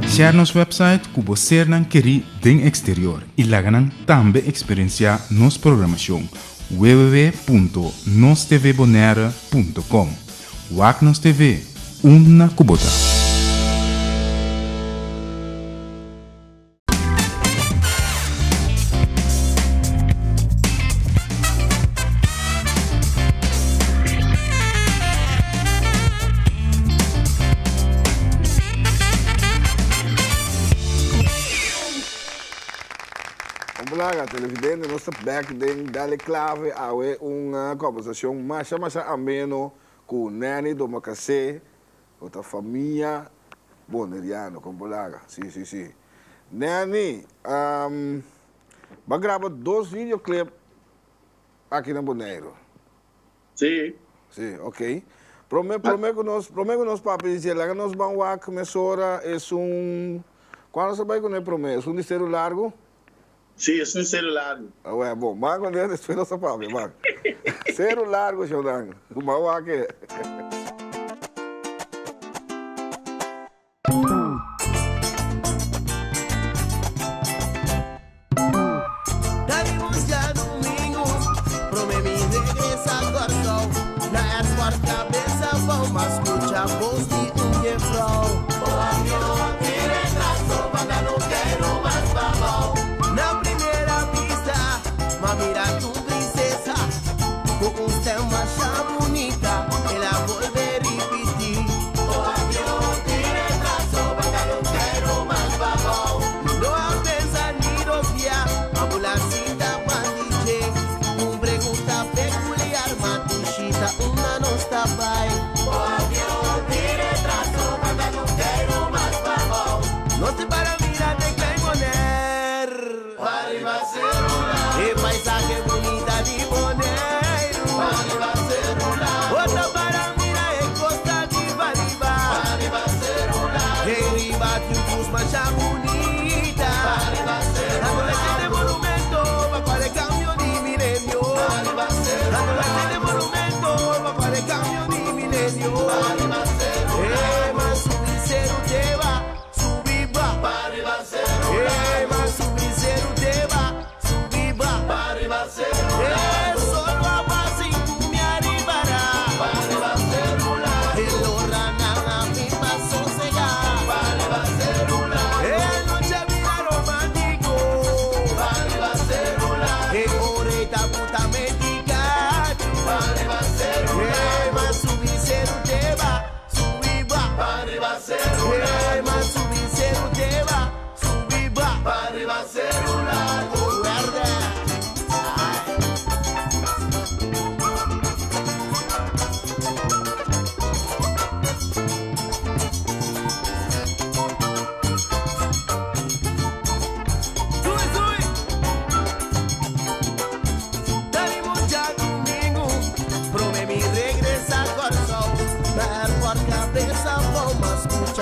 Share nos website que você não quer den exterior e lá também experienciar nos programação www.nostvbonaire.com. WAC Nos TV, uma cubota. Televidente, nós estamos back then, dale clave a uma conversação mais ameno com o Nani do Macacé, outra família boneriana, com Bolaga. Sim. Nani, vai gravar 2 videoclipes aqui na Bonaire. Sim. Sim, ok. Prometo nós para dizer lá que nós vamos a começar quando você vai com ele promessa? Um de largo? Sim, é um celular. Ah, bom, mas quando eu espero essa palavra, mas celular, Jordan, o mau aqui. Daremos já domingo, prometi regressar agora. Na airport cabeça, vamos escutar a voz de Jeffrey. Mira tu princesa, con un tema tan bonita, ela volver a repetir. Oh, adiós, tire trazo, pantalonero más bajo. No hay pensar ni rociar, ambulancita pandije. Un pregunta peculiar, matuchita, una no está by. Oh, adiós, tire trazo, pantalonero.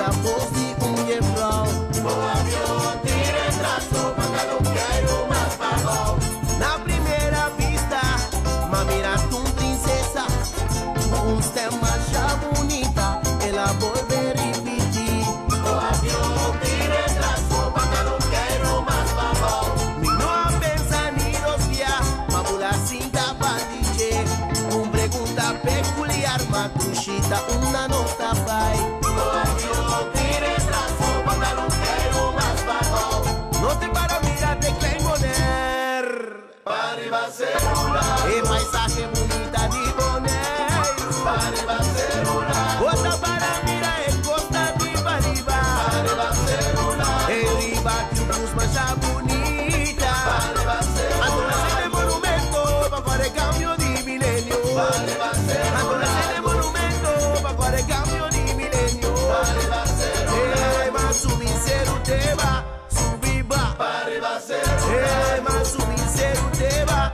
voz de un jefrau. O avión tira trazo, para lo quiero más bajo. Na primeira vista, ma mira tu princesa, un tema já bonita, ela volve repetir. O avión tira trazo, para lo quiero más bajo. Mi no pensa ni dos días, ma bula cinta para DJ. Un pregunta peculiar, ma truchita, una nota vai. O avión tira trazo, para lo quiero más bajo. No te para, mira, te tengo Arriba celular, e paisaje bonita de Bonaire. Arriba celular, outra para mira e costa de Bariba. Arriba celular, e riba que cruz mancha bonita. Arriba celular, adolescente monumento para fare cambio de milenio. Arriba celular, adolescente monumento para fare cambio de milenio. Arriba celular, e ma su misero te va, subiba. Arriba celular, e ma su misero te va.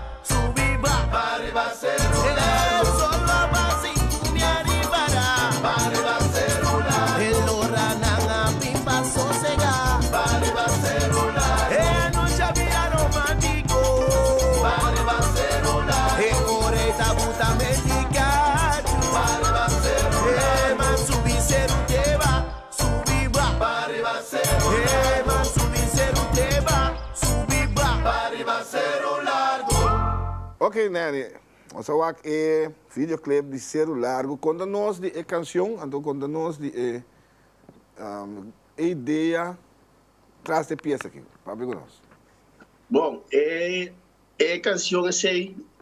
Arriba celular, solo a base y arribará. Arriba celular, el hora nanga pimpa sosega. Arriba celular, noche había romántico. Arriba celular, oreta buta medicacho. Arriba celular, man subir te va, subiba. Arriba celular, man subir te va, subiba. Arriba celular. Ok, Nani, nós vamos ver videoclip de celular. Conta-nos de canção, então conta-nos de ideia traz de peça aqui, para ver nós. Bom, a canção é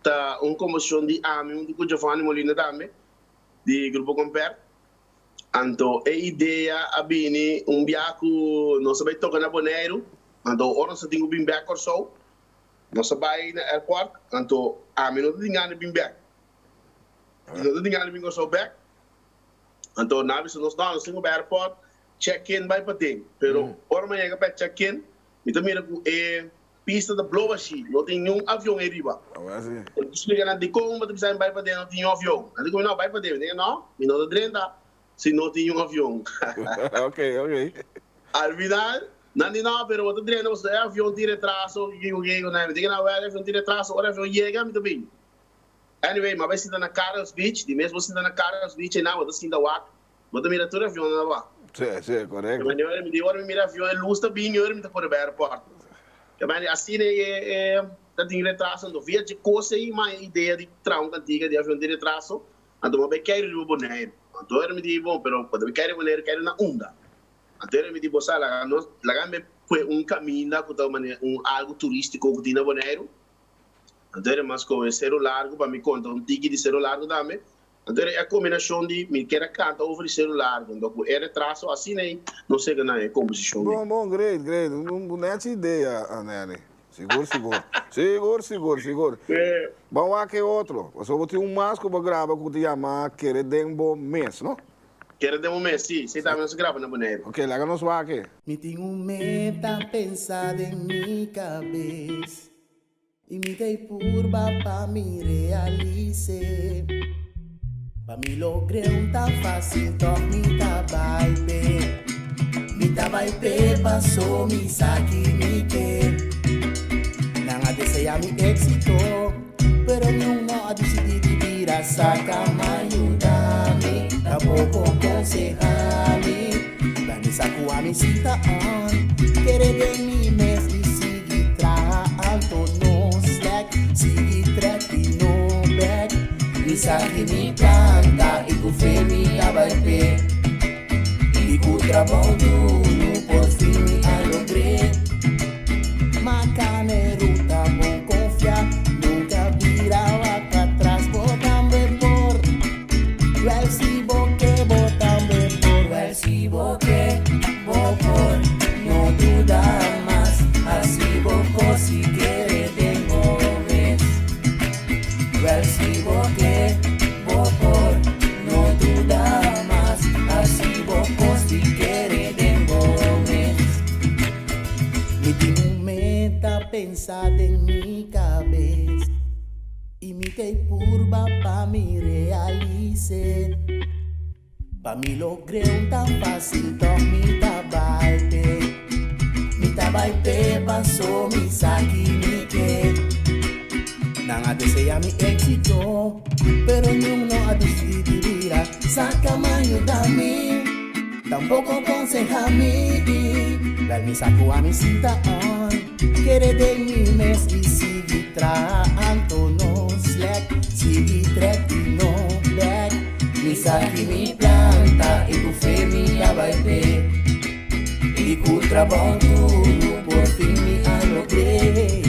tá uma comoção de amigo de Giovanni Molina também, de Grupo Comper. Então, a ideia é bem viaco, nós vai tocar na Bonaire, então nós temos bem viaco ou só. Nós vai no airport, então a mim não tem nada bem back. Não tem nada bem com o back. Então na vez nós estamos no airport, check-in vai para tem. Pero por manhã para check-in, então mira que pista da blow assim, não tem nenhum avião aí riba. Explica na de como você precisa vai para dentro, não tem um avião. Aí como não vai para dentro, não, e não drenda, se não tem um avião. Ok. Al final não, pero outro treino, o avião tira traço, eu né? Diga na hora, o avião tira traço, o avião chega, muito bem. Anyway, mas vai sentar na Carlos Beach, de mesmo sentar na Carlos Beach, não, vou sentar o ar, vou mirar todo o avião, não vai. Sim, correto. Mas eu me mira avião, é luz também, eu me tá por o aeroporto. Mas assim, tá tem retraso, então via de coisa e uma ideia de tronco antiga de avião de retraso, então eu quero ir no Bonaire. Então eu me digo, bom, pero quando eu quero Bonaire, quero na onda. Então eu me digo, lá foi caminho com algo turístico que tinha na Bonaire. Então é mais com celular, para me contar ticket de celular também. Então é a combinação de me querer cantar over celular, então é retraso assim nem não sei que não é composição. Bom, great. Não é essa ideia, Nani. Seguro. Vamos aqui outro. Você vai ter máscara para gravar que te chama Queredembo Mês, não? Queredembo Mês, sim. Você também se grava na Bonaire. Ok, lá que nós vamos aqui. Me tenho meta pensada em minha cabeça e me dei curva para me realizar. Para me lograr tá fácil, então me tá vai bem. Me tá vai bem, passou, me saque, me quer. Não deseja mi éxito, pero não decidi vivir a saca, me ayúdame, tampoco aconsejame. Dani saco a mi cita on, quiere de mi mes y sigue trajando, no slack, sigue track y no back. Mi saque mi planta y tu fe mi abaipé. Y tu trabajo duro, por fin me logré. Macane ruta, bom confiar, nunca virava para atrás, botam-me por. Well, si boque, botam-me por. Well, si boque, vou por. No duda más, así boco si quiere devolver. Well, si boque, vou por. No duda más, así boco si quiere devolver. Me tenho meta pensada em minha cabeça e me dei curva para me realizar. Pa mi logré un tan fácil, toc mi tabaite, pasó mi saki mi que. Nanga desea mi éxito, pero no ha decidido. Saca me ayuda a mí, tampoco aconseja a mí. Ver mi saco a mi cita on, quiere de mi mes y sigue traando no slack, sigue track y no black. Mi saki mi planta y tu fe mi abaite, y cu trabajo duro por fin mi logré.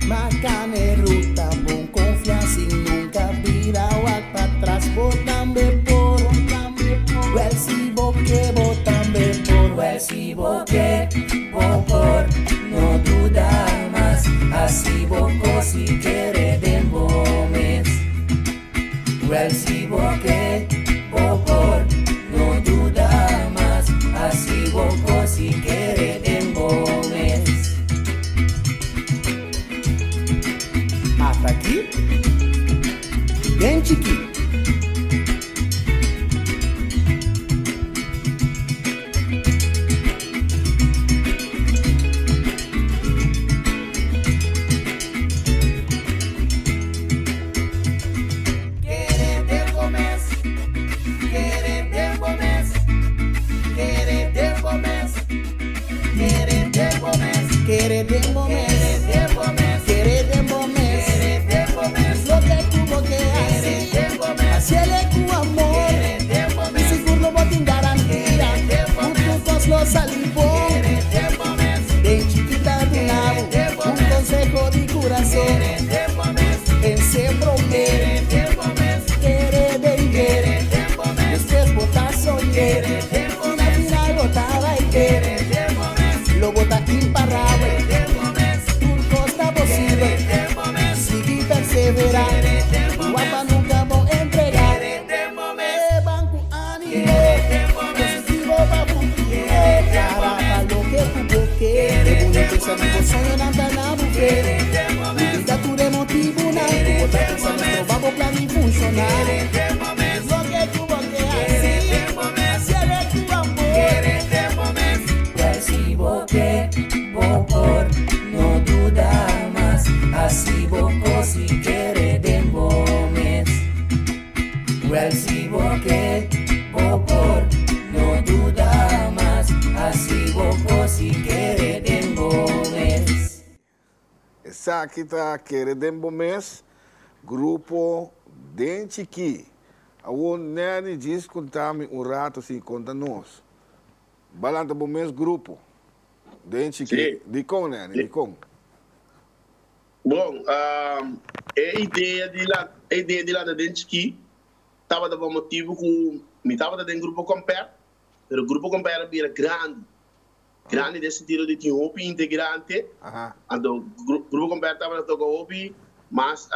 Macane ruta, bon confianza y nunca vira wak para atrás, botambe por, well si boque, botambe por, well si boque, por, no duda más, así boco si quiere de bomes, well si boque, por, no duda más, así boco si quiere de bomes. Hasta aquí, bien chiquito. Quiere tiempo mes, quiere tiempo mes, lo que tuvo que hacer, hacerle tu amor, y seguro vos te garantía, juntos los salivos, de chiquita de lado, un consejo de corazón, ese bromero, quiere venir, después botar soñer, una final botaba y quiere, lo bota imparable, turco está posible, sigue perseverar, guapa nunca voy a entregar, banco ánimo, positivo pa' futuro, trabaja lo que tú busques, una empresa de sueño nada na buffet, vida tu de motivo na, tu bota pensamiento, vamos plan y funcionar, lo que tú busques así, hacia tu amor, percibo que por no duda más, así boco si quiere de bomes. Percibo que por no duda más, así boco si quiere de bomes. Essa aqui tá querendo mês, grupo Denchiqui. A o Nani diz contar-me rato se conta nós. Balanta bom mês grupo. Denchiqui. De com, Nani, de com. Bom, a ideia de lá da Denchiqui estava dando motivo que me estava dentro do grupo Compare, mas o grupo Compare era grande. Grande nesse sentido de ter um integrante. Então, o grupo Compare estava tocando mais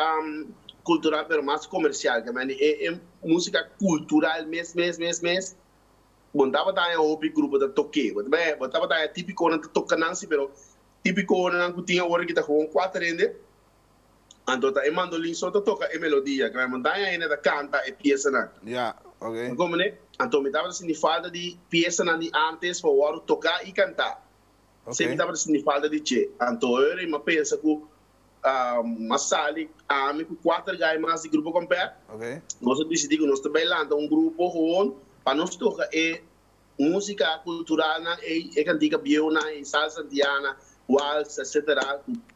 cultural, mas mais comercial. Que é música cultural, mês. Bom, estava o grupo da toque. Estava típico na toca nansi, pero típico na que tinha hora que está com 4 rende. Então, tá mandolim só toca a melodia. Que vai mandar ainda da canta e peça na. Yeah, ok. Como né? Então, me estava sentindo falta de peça na antes para o hora tocar e cantar. Sempre estava sentindo falta de che. Então, eu me pensa que uma sala com 4 gajos mais de grupo Compare. Ok. Nós decidimos que nós trabalhamos um grupo com para nós tocar música cultural e cantiga biona e salsa indiana, waltz, etc.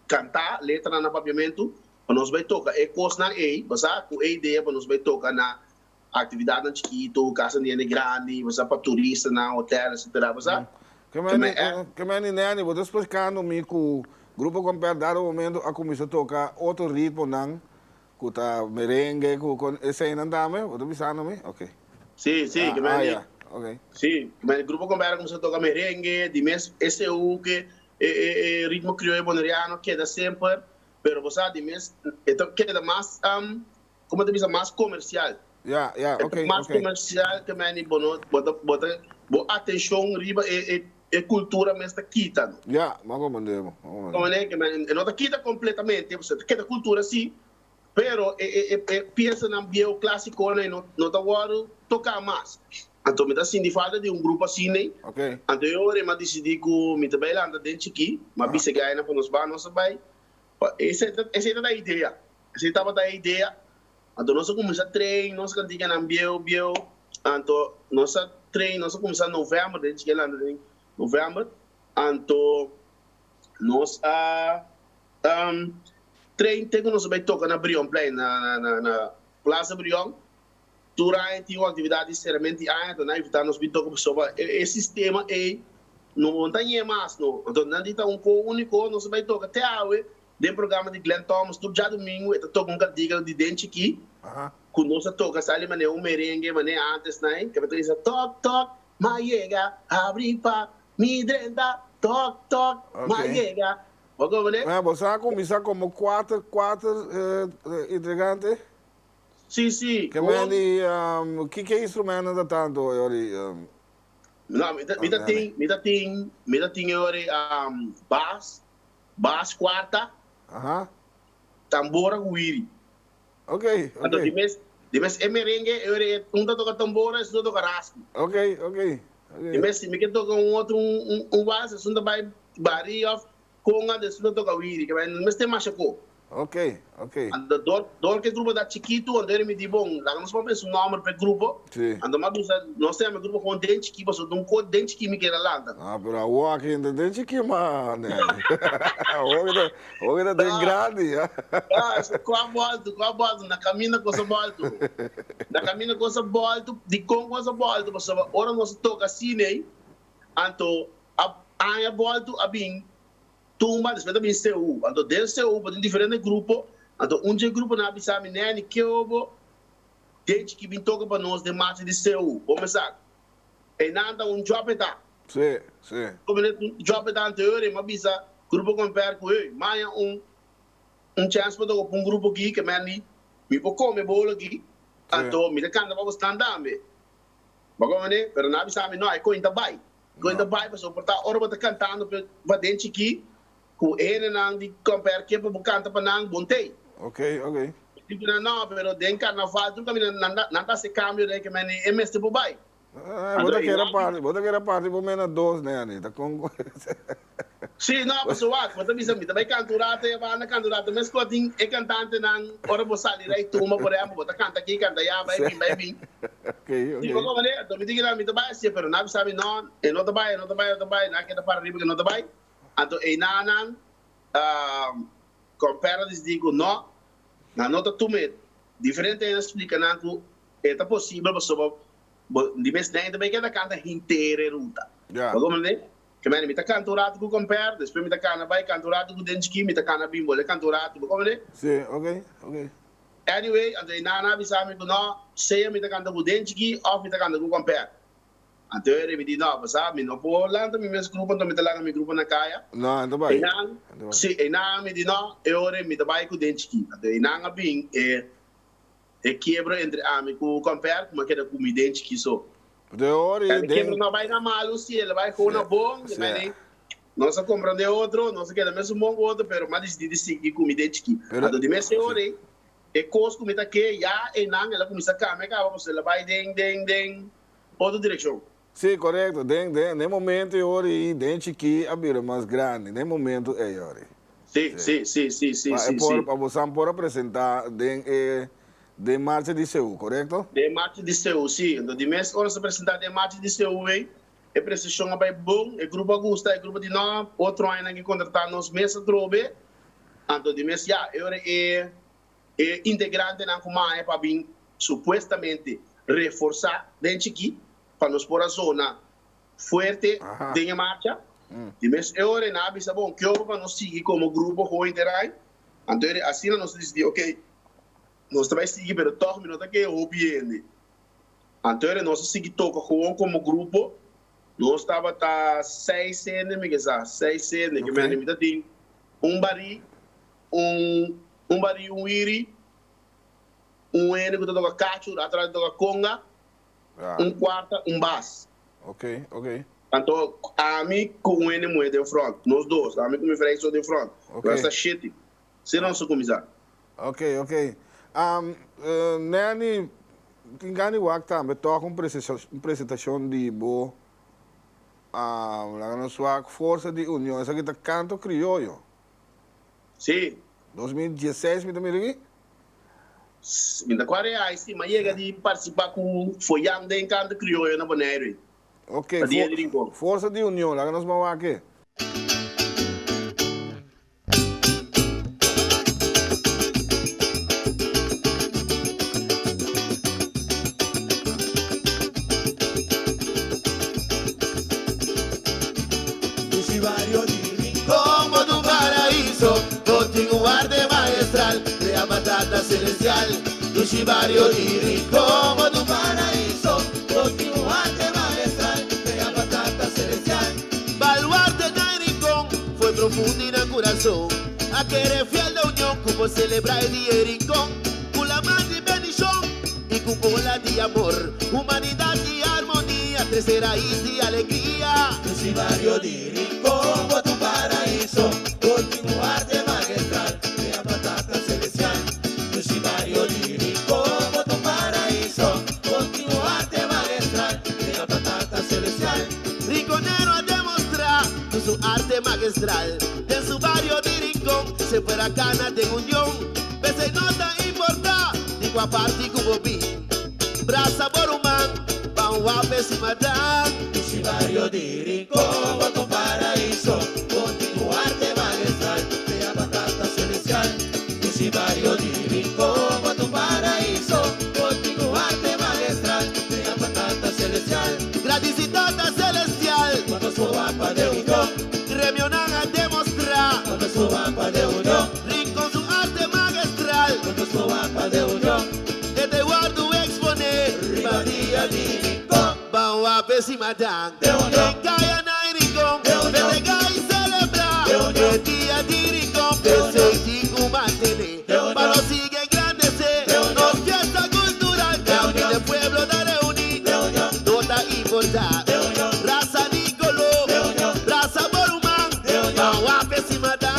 Cantar letra no papiamento, para nós vai tocar coisa na com a ideia para nós vai tocar na atividade na Chiquito, casa de grande, para turista na hotel, etc. Que Nani, vou explicando-me que o grupo Compare dado momento a começar a tocar outro ritmo não, que tá merengue, com esse aí não dá, vou avisando-me, ok. Sim, yeah. Okay. Sim, mas o grupo Compare começou a tocar merengue, de mês SU, que ritmo crioulo boneriano, queda sempre, pero você de mês, queda mais, como te diz, mais comercial. Yeah, ok. Mais comercial, que mais bota atenção, riba, e cultura mesmo está quitando. Yeah, vamos mandar. Como é que não está quita completamente, você queda cultura sim, pero pensa na bio clássico, não está agora tocar mais. Então, me dá sim de falta de grupo assim, né? Ok. Então, eu decidi que me também lá anda dentro aqui, mas bisa ganha para nós nós vai. Essa é a ideia. Essa estava a ideia. Então, nós começamos a treinar, nós cantigamos na bio. Então, nós treinos, nós começamos em novembro, dentro de lá em novembro. Então, nós treino, nós vai tocar na Brion Play, na Plaza Brion. Durante uma atividade extremamente então nós evitamos nos tocar sobre esse sistema não tem mais não. Então não tem único, nós vai tocar até hoje, do programa de Glenn Thomas, todo dia domingo, eu toco cantiga de dente aqui. Quando nós toca, sabe, mané merengue, mané antes, né? Que vai dizer toc, maiega, abre pa, mi drenda, toc, maiega. Vamos ver? Você começa como quatro integrantes? Sim. Que é instrumento da tanto? Não, me tem bass quarta, tambora guiri. Ok. Então, de mes merengue, eu toca tambora, eu toca raspo. Ok. De mes me que toca outro bass, eu vai bari of conga, eu toca guiri, que vai mes tem machaco. Ok. Dor que grupo da chiquito, onde ele me diz, bom, lá nós vamos pensar um nome para o grupo. Sim. Então, nós temos um grupo com dente que você não com dente que me quer lá. Pero o aqui ainda dente que mano. Hoje tem grande. Com a volta, na caminha com essa volta. De com essa volta, você ora nós toca assim, né? Então, a volta a bem tumba, depois também CU. Então, desse CU, tem diferentes grupos. Então, grupo na Bissami, né, que eu desde que vim tocar para nós de marcha de CU. Vamos lá. E nada, job tá. Sim. Como job tá anterior, mas bisa, grupo compare com ele. Mas chance para tocar para grupo aqui, que me vou comer bolo aqui. Então, me canta para você andar, me. Mas como né, pero na Bissami, não, é coisa vai. Coisa vai, para suportar, hora para cantando para dentro aqui. Com ele não de compare que para cantar para não bontei. Ok. Não, pero de carnaval tu caminha não se cambio de que meni MST por bai. Bota que era parte por menos 2, né, tá com. Sim, não, pessoal, mas também canturata, vai na canturata, mas quando é cantante não, ora você sair aí tu uma por aí, bota canta aqui, canta já, vai vir. Ok. Sim, como né, então me diga me vai ser, pero não sabe não, e não vai, não quer para riba que não vai. Então e não compara digo não. Na nota tumet, diferente é explicar não que é possível pessoa de vez nem também que da canta inteira ruta. Como né? Que me tá canturado com compare, depois me tá cana vai canturado com dente que me tá cana bimbo, le canturado, como né? Sim, ok. Anyway, andei na bisame que não, sei me tá canta com dente que off me tá canta com compare. Então ele me diz não, sabe, não vou lá também meus grupo, então me tá lá no grupo na caia. Não, então vai. Sim, e não me diz não, eu me tá vai com dente que. Então e não bem é quebra entre amigo com compare, como que era com me dente que só. De hora quebra não vai na malo se ele vai com na bom, né? Nós comprando outro, nós quer mesmo bom outro, pero mas de seguir com me dente que. Então de mês hora é coisa como tá que já e não ela começa a caminhar, você ela vai ding outra direção. Sim, correto. No momento é hora e dente que abrir mais grande. No momento é hora. Sim. Para você pode apresentar de marcha de CU, correto? De marcha de CU, sim. Então, de mês hora se apresentar de marcha de CU, é precisão vai bom, é grupo Augusta, é grupo de nós, outro ainda que contratar nos meses trobe. Então, de mês já é integrante na Kumai para vir supostamente reforçar dente aqui. Para nos pôr a zona forte de marcha. E mas é hora na bisa bom que eu para nós seguir como grupo com interai. Então assim nós decidimos ok, nós vai seguir pero todos minutos que eu opiende. Então nós seguir toca como grupo. Nós estava tá 6 cene, me que 6 cene que me anima tem bari, iri, ene que toca cacho, atrás toca conga. Quarta, bass. Ok. Então, a mim com ele moeda de front, nós dois, a mim com me frente só de front. Essa shit. Se não se começar. Ok. Nani, Tingani wak também toca apresentação de bo lá no sua Força de União, essa aqui tá canto criollo. Sim. 2016, me também aqui? Ainda 40 reais, sim, mas chega de participar com folhando em canto criollo na Bonaire. Ok, Força de União, lá nós vamos aqui. Como tu paraíso, contigo arte maestral de la batata celestial. Tu chivario diri, como tu paraíso, contigo arte maestral de la batata celestial. Baluarte de rincón fue profundo en el corazón. A querer fiel de unión, como celebrar el día rincón. Con la mano y bendición y con ola de amor, humanidad y armonía, tres raíz y alegría. Tu chivario diri, como tu paraíso, contigo arte magistral de la batata celestial. Tu chivario diri, como tu paraíso, contigo arte magistral de la batata celestial. Rinconero a demostrar su arte magistral. En su barrio de Rincón se fuera cana de unión. Pese nota importa, digo aparte como vi. Braza Borumán, Bauape si matan. Tu chivario de Rincón, como tu paraíso, contigo arte magistral de la batata celestial. Tu chivario de Rincón, como tu paraíso, contigo arte magistral de la batata celestial. Graticidad celestial, cuando su guapa de unión, remionan a demostrar, cuando su guapa de unión, Rincón su arte magistral, cuando su guapa de unión, que te guardo exponer, ribadía de Rincón, vamos a ver si matan, de unión, calla na Rincón, venga y celebra, el día de Rincón, ese chico mantiene, para los sigue engrandecer, nos fiesta cultural, que el pueblo da reunir, nota importar, raza Nicoló, raza Borumán, vamos a ver si matan,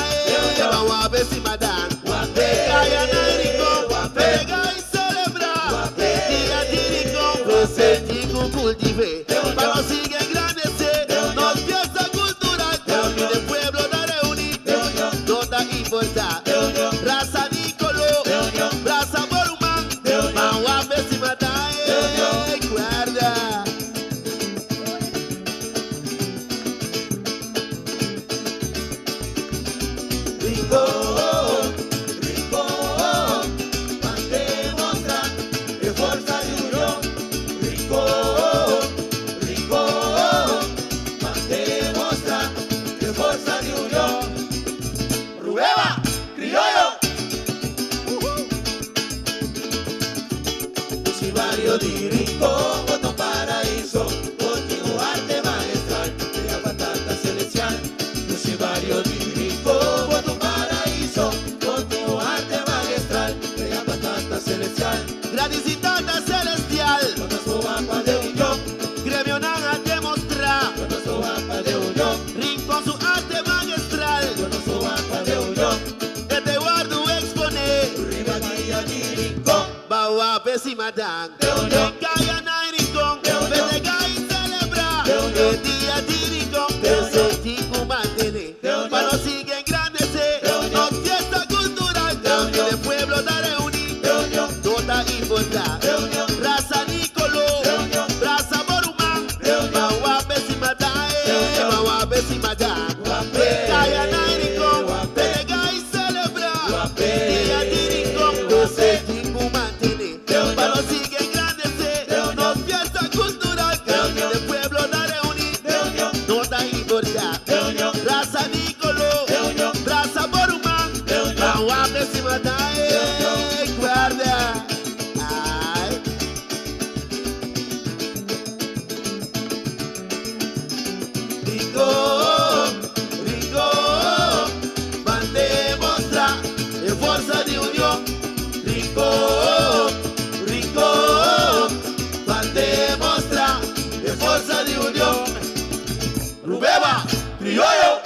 vamos a ver si matan, calla na Rincón, venga y celebra, el día de Rincón, ese chico cultive, para los sigue engrandecer, nos fiesta cultural, que el pueblo da reunir, nota importar, raza Nicoló, raza Borumán, vamos a ver si matan, guarda. Rincón, Rincón, para demostrar de fuerza de unión. Rincón, Rincón, para demostrar de fuerza de unión. Rubeva, criollo. Chivario de Rincón, otro paraíso, contigo arte magistral de la batata celestial. Chivario de Rincón, otro paraíso, contigo arte magistral de la batata celestial. Graticidad celestial, cuando su guapa de unión, gremionan a demostrar, cuando su guapa de unión, Rincón su arte magistral, cuando su guapa de unión, que te guardo exponer, ribadía de Rincón, vamos a ver si matan, calla na Rincón, venga y celebra, el día de Rincón, ese chico mantiene, para los sigue engrandecer, nos fiesta cultural, que el pueblo da reunir, nota importar, raza Nicoló, raza Borumán, vamos a ver si matan, vamos a ver si matan, calla na Rincón, venga y celebra, el día de Rincón, ese chico mantiene, para los sigue engrandecer, nos fiesta cultural, que el pueblo da reunir, nota importar, raza Nicoló, raza Borumán, vamos a ver si matan, guarda. Ay. Rincón, Rincón, van a demostrar en fuerza de unión. Rincón, Rincón, van a demostrar en fuerza de unión. Rubeva, criollo.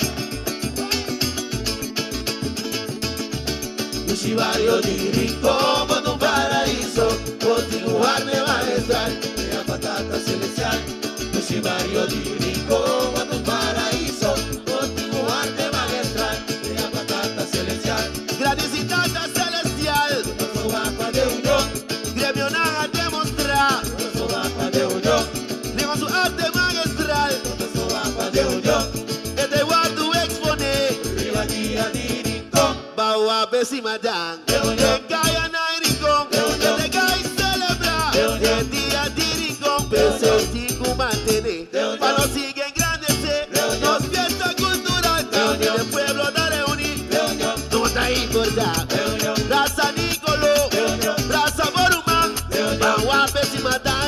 Tu chivario de Rincón, tu paraíso, contigo continuar me va a estar. La batata celestial, ese barrio de Rincón, a tu paraíso. Continuar me va a estar. La batata celestial, gradecitata celestial. Nosso mapa de unión, gremio nada demostrar. Nosso mapa de unión, leva su arte magistral. Nosso mapa de unión, e te guardo exponer. Riva dia de Rincón, baua besima dan. Que caia na Rincón, que te caia celebrar. Que dia de Rincón, pensei que mantener. Para nos seguir engrandecer, nos fiesta cultural. El pueblo da reunir, no está importante. Praça Nicoló, Praça Borumã, baua besima dan,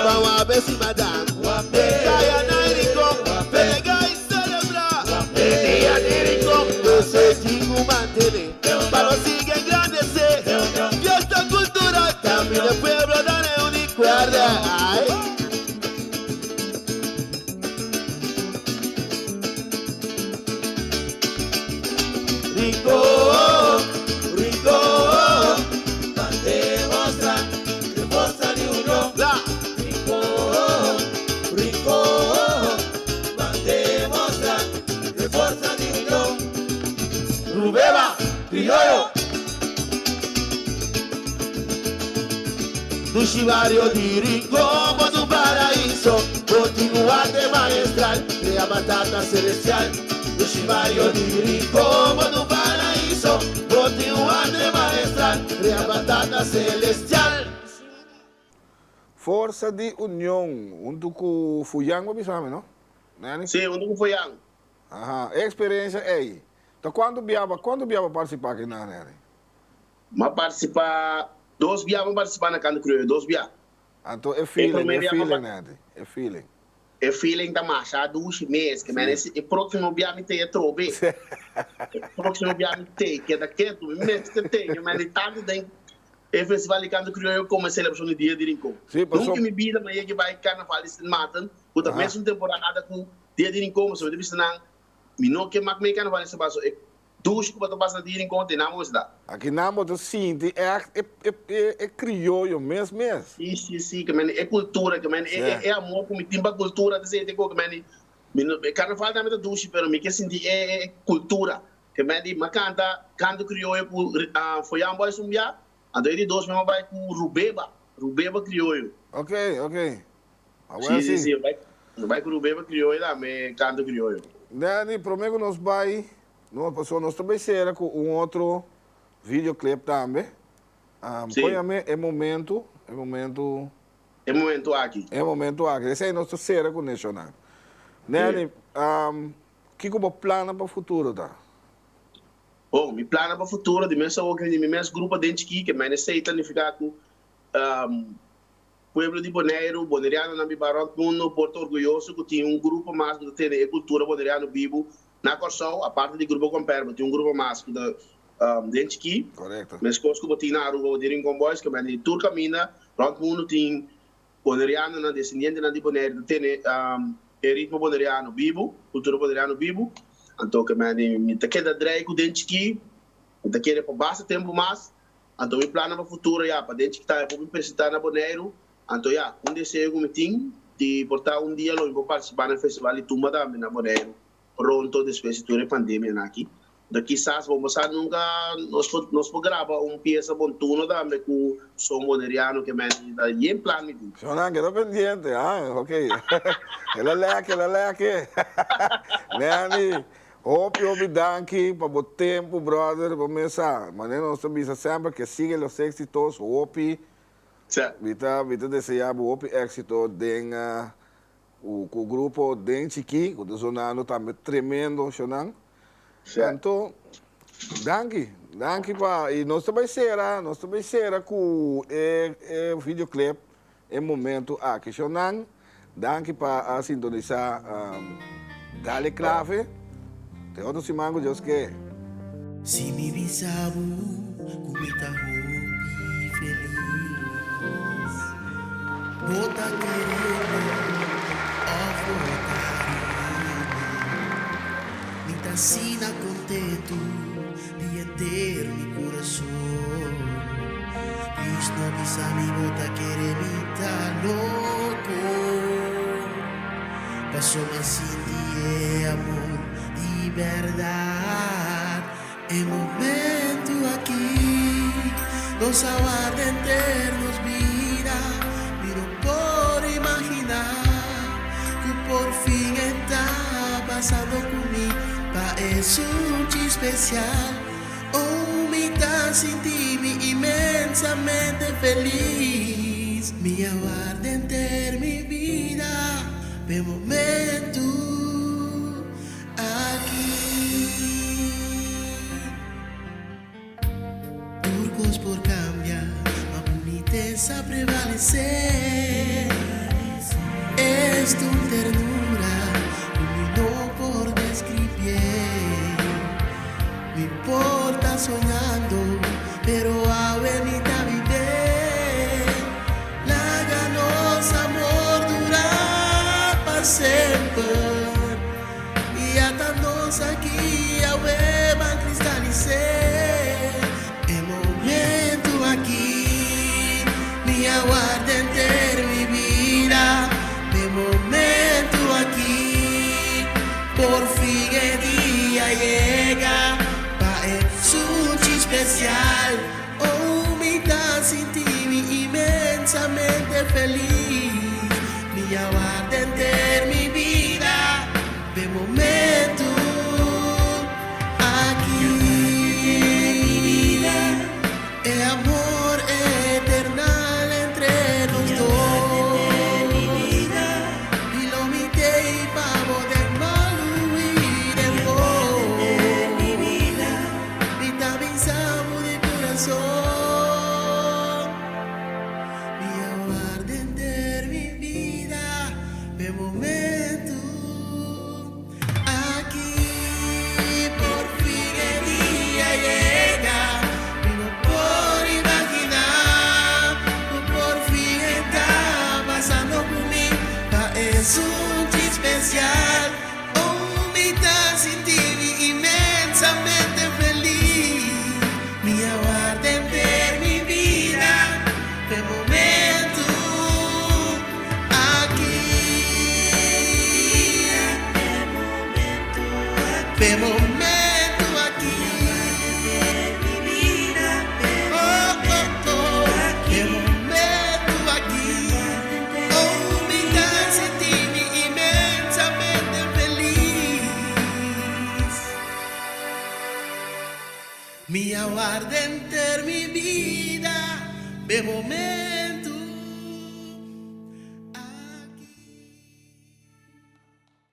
baua besima dan. Que caia na Rincón, que te caia celebrar. Que dia de Rincón, pensei que mantener. Para nos seguir engrandecer, fiesta cultural. También el pueblo da reunir, guarda. Rincón, Rincón, mantemos la forza de unión. Rincón, Rincón, mantemos la forza de unión. Rubeba, criollo, do chivario de Rincón, do paraíso. Continuar de maestral, de a batata celestial. Do chivario de Rincón, do paraíso. Continuar de maestral, de a batata celestial. Força de União, com Fuyang, sabe, não? Sim, com Fuyang. Aham, experiência aí. Então, quando viava participar aqui na Nene? Mas participar, 2 viavam participar na Canto Crioulo, 2 viavam. Então, é feeling, Nene, é feeling. É feeling da marcha, 2 meses, que mas o próximo viagem tem a trobe. O próximo viagem tem, que é daquele, mês que tem, mas de tarde tem. O festival de Canto Crioulo como a celebração do dia de Rincón. Nunca me vida, mas é que vai carnaval de Matan, outra mesma temporada com dia de Rincón, mas eu deve ser não que mais carnaval de Sabasso, é 2 que você passa dia de Rincón, tem nada da. Aqui na moto sim, é crioulo mesmo. Sim, que é cultura, que é amor, como tem cultura, de ser que carnaval também é 2, mas me que sentir é cultura, que mas canta crioulo foi a boa sumbia. Então, ele 2 mesmo vai com Rubeba crioulo. Ok. Sim, vai com Rubeba crioulo lá, mas canta crioulo. Dani, prometo nós nós também será com outro videoclip também. Põe-me é momento aqui. Esse é nosso será com o Nacional. Dani, que como plano para o futuro, tá? Bom, meu plano para o futuro, de meu grupo dentro aqui, que mais aceita ficar com Pueblo de Bonaire, Boneriano na Bibarão, mundo Porto Orgulhoso, que tem grupo mais que tem a cultura boneriano vivo na Corsol, a parte do grupo Comperba, tem grupo mais que dentro aqui. Correto. Mas coisas que tem na rua de Rincón Boys, que mais tur camina, pronto mundo tem Boneriano na descendente na de Bonaire, tem ritmo boneriano vivo, cultura boneriano vivo. Então, que me tá queda drag dentro aqui, me tá queda por bastante tempo mais. Então, meu plano para o futuro já, para dentro que tá, eu vou me apresentar na Bonaire. Então, já, desejo que me tem de portar dia eu vou participar no festival de Tumba também na Bonaire. Pronto, depois da pandemia aqui. Daqui, quizás, vamos nunca, nós podemos gravar peça bontuno também com o som boneriano que me dá em plano. Sonan, quedou pendiente, ok. Ela leque. Nani, hope danke para o tempo, brother, para começar. Mas nós estamos sempre que siga os éxitos, hope. Vita desejar o éxito denga o grupo dentro aqui, o sonando também tremendo, Sonan. Então, danke para e nós também será com o videoclip em momento aqui, Sonan. Danke para sintonizar Dale Clave. Te outro simango Deus que. Se me bisabo, cometa roupi feliz. Bota querendo, me ensina contento de eterno coração. Krishna bisami bota keremita loco. Paso más sin ti amor de verdad. El momento aquí nos aguarda eternos vida. Pero por imaginar que por fin está pasando conmigo. Es un chi especial, oh, mitad sin ti, mi inmensamente feliz. Mi aguarda enter mi vida, de momento aquí. Turcos por cambiar, ma boniteza prevalecer. Es tu ternura, no por describir. No importa soñando, pero a venir a vivir. La ganosa amor dura para siempre. Y atándonos aquí a van cristalizar. El momento aquí, mi aguarda enter mi vida. El momento aquí, por fin el día llega. Especial, oh, mitad sin ti, mi inmensamente feliz. Mi aguarda enter mi vida, de momento aquí. Mi vida, el amor eternal entre los dos. Y lo mité y pavo del mal huir en vos. Mi aguarda enter mi vida, de momento aquí. Por fin el día llega, y no por imaginar, por fin está pasando por mí. Es un día especial, oh, mitad sin ti, inmensamente feliz. Mi aguarda enter mi vida, de momento aquí. De momento aquí. Oh, oh, oh. De momento aquí. Oh, mi danza en ti, inmensamente feliz. Mi aguarda enter mi vida, de momento.